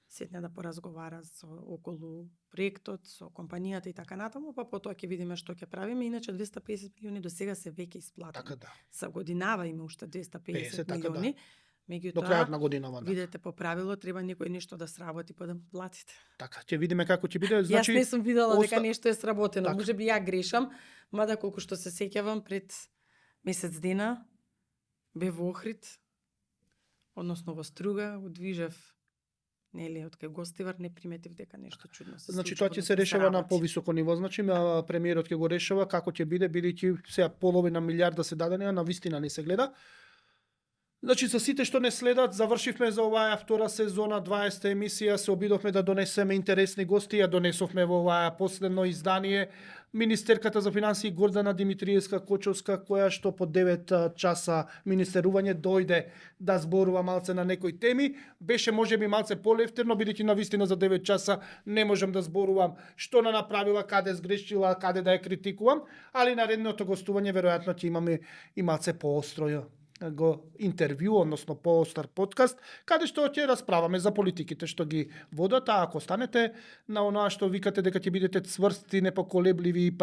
седне да поразговара околу проектот, со компанијата и така натаму, па потоа ќе видиме што ќе правиме. Иначе 250 милиони до сега се веќе исплатени. Така да. За годинава има уште 250 така милиони. До Меѓутоа, крајот на годинава, да. видете по правило треба некој нешто да сработи па да му платите. Така, ќе видиме како ќе биде. Јас не сум видела дека оста- нешто е сработено. Така. Може би ја грешам, мада колку што се сеќавам пред месец дена бев во Охрид, односно во Струга, одвижев нели од кај Гостивар, не приметив дека нешто чудно се Значи случува, тоа ќе да се решава на работи. повисоко ниво, значи премиерот ќе го решава како ќе биде, бидејќи сега половина милиарда се дадени, а на вистина не се гледа. Значи, за сите што не следат, завршивме за оваа втора сезона, 20-та емисија, се обидовме да донесеме интересни гости, ја донесовме во оваа последно издание министерката за финансии Гордана Димитриевска Кочовска, која што по 9 часа министерување дојде да зборува малце на некои теми. Беше можеби малце полефтерно, бидејќи на вистина за 9 часа не можам да зборувам што на направила, каде сгрешила, каде да ја критикувам, али наредното гостување веројатно ќе имаме и малце поостро го интервју, односно поостар подкаст, каде што ќе расправаме за политиките што ги водат, а ако станете на оноа што викате дека ќе бидете цврсти, непоколебливи и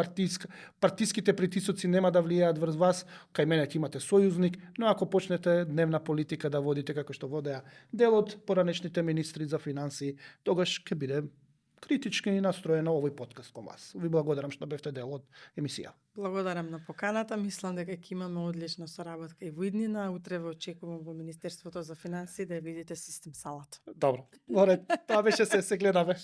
партиските притисоци нема да влијаат врз вас, кај мене ќе имате сојузник, но ако почнете дневна политика да водите како што водеа дел од поранешните министри за финансии, тогаш ќе биде критички настроен на овој подкаст кон вас. Ви благодарам што бевте дел од емисија. Благодарам на поканата, мислам дека ќе имаме одлична соработка и во иднина. Утре ве очекувам во Министерството за финансии да ја видите систем салата. Добро. Тоа беше се гледаме.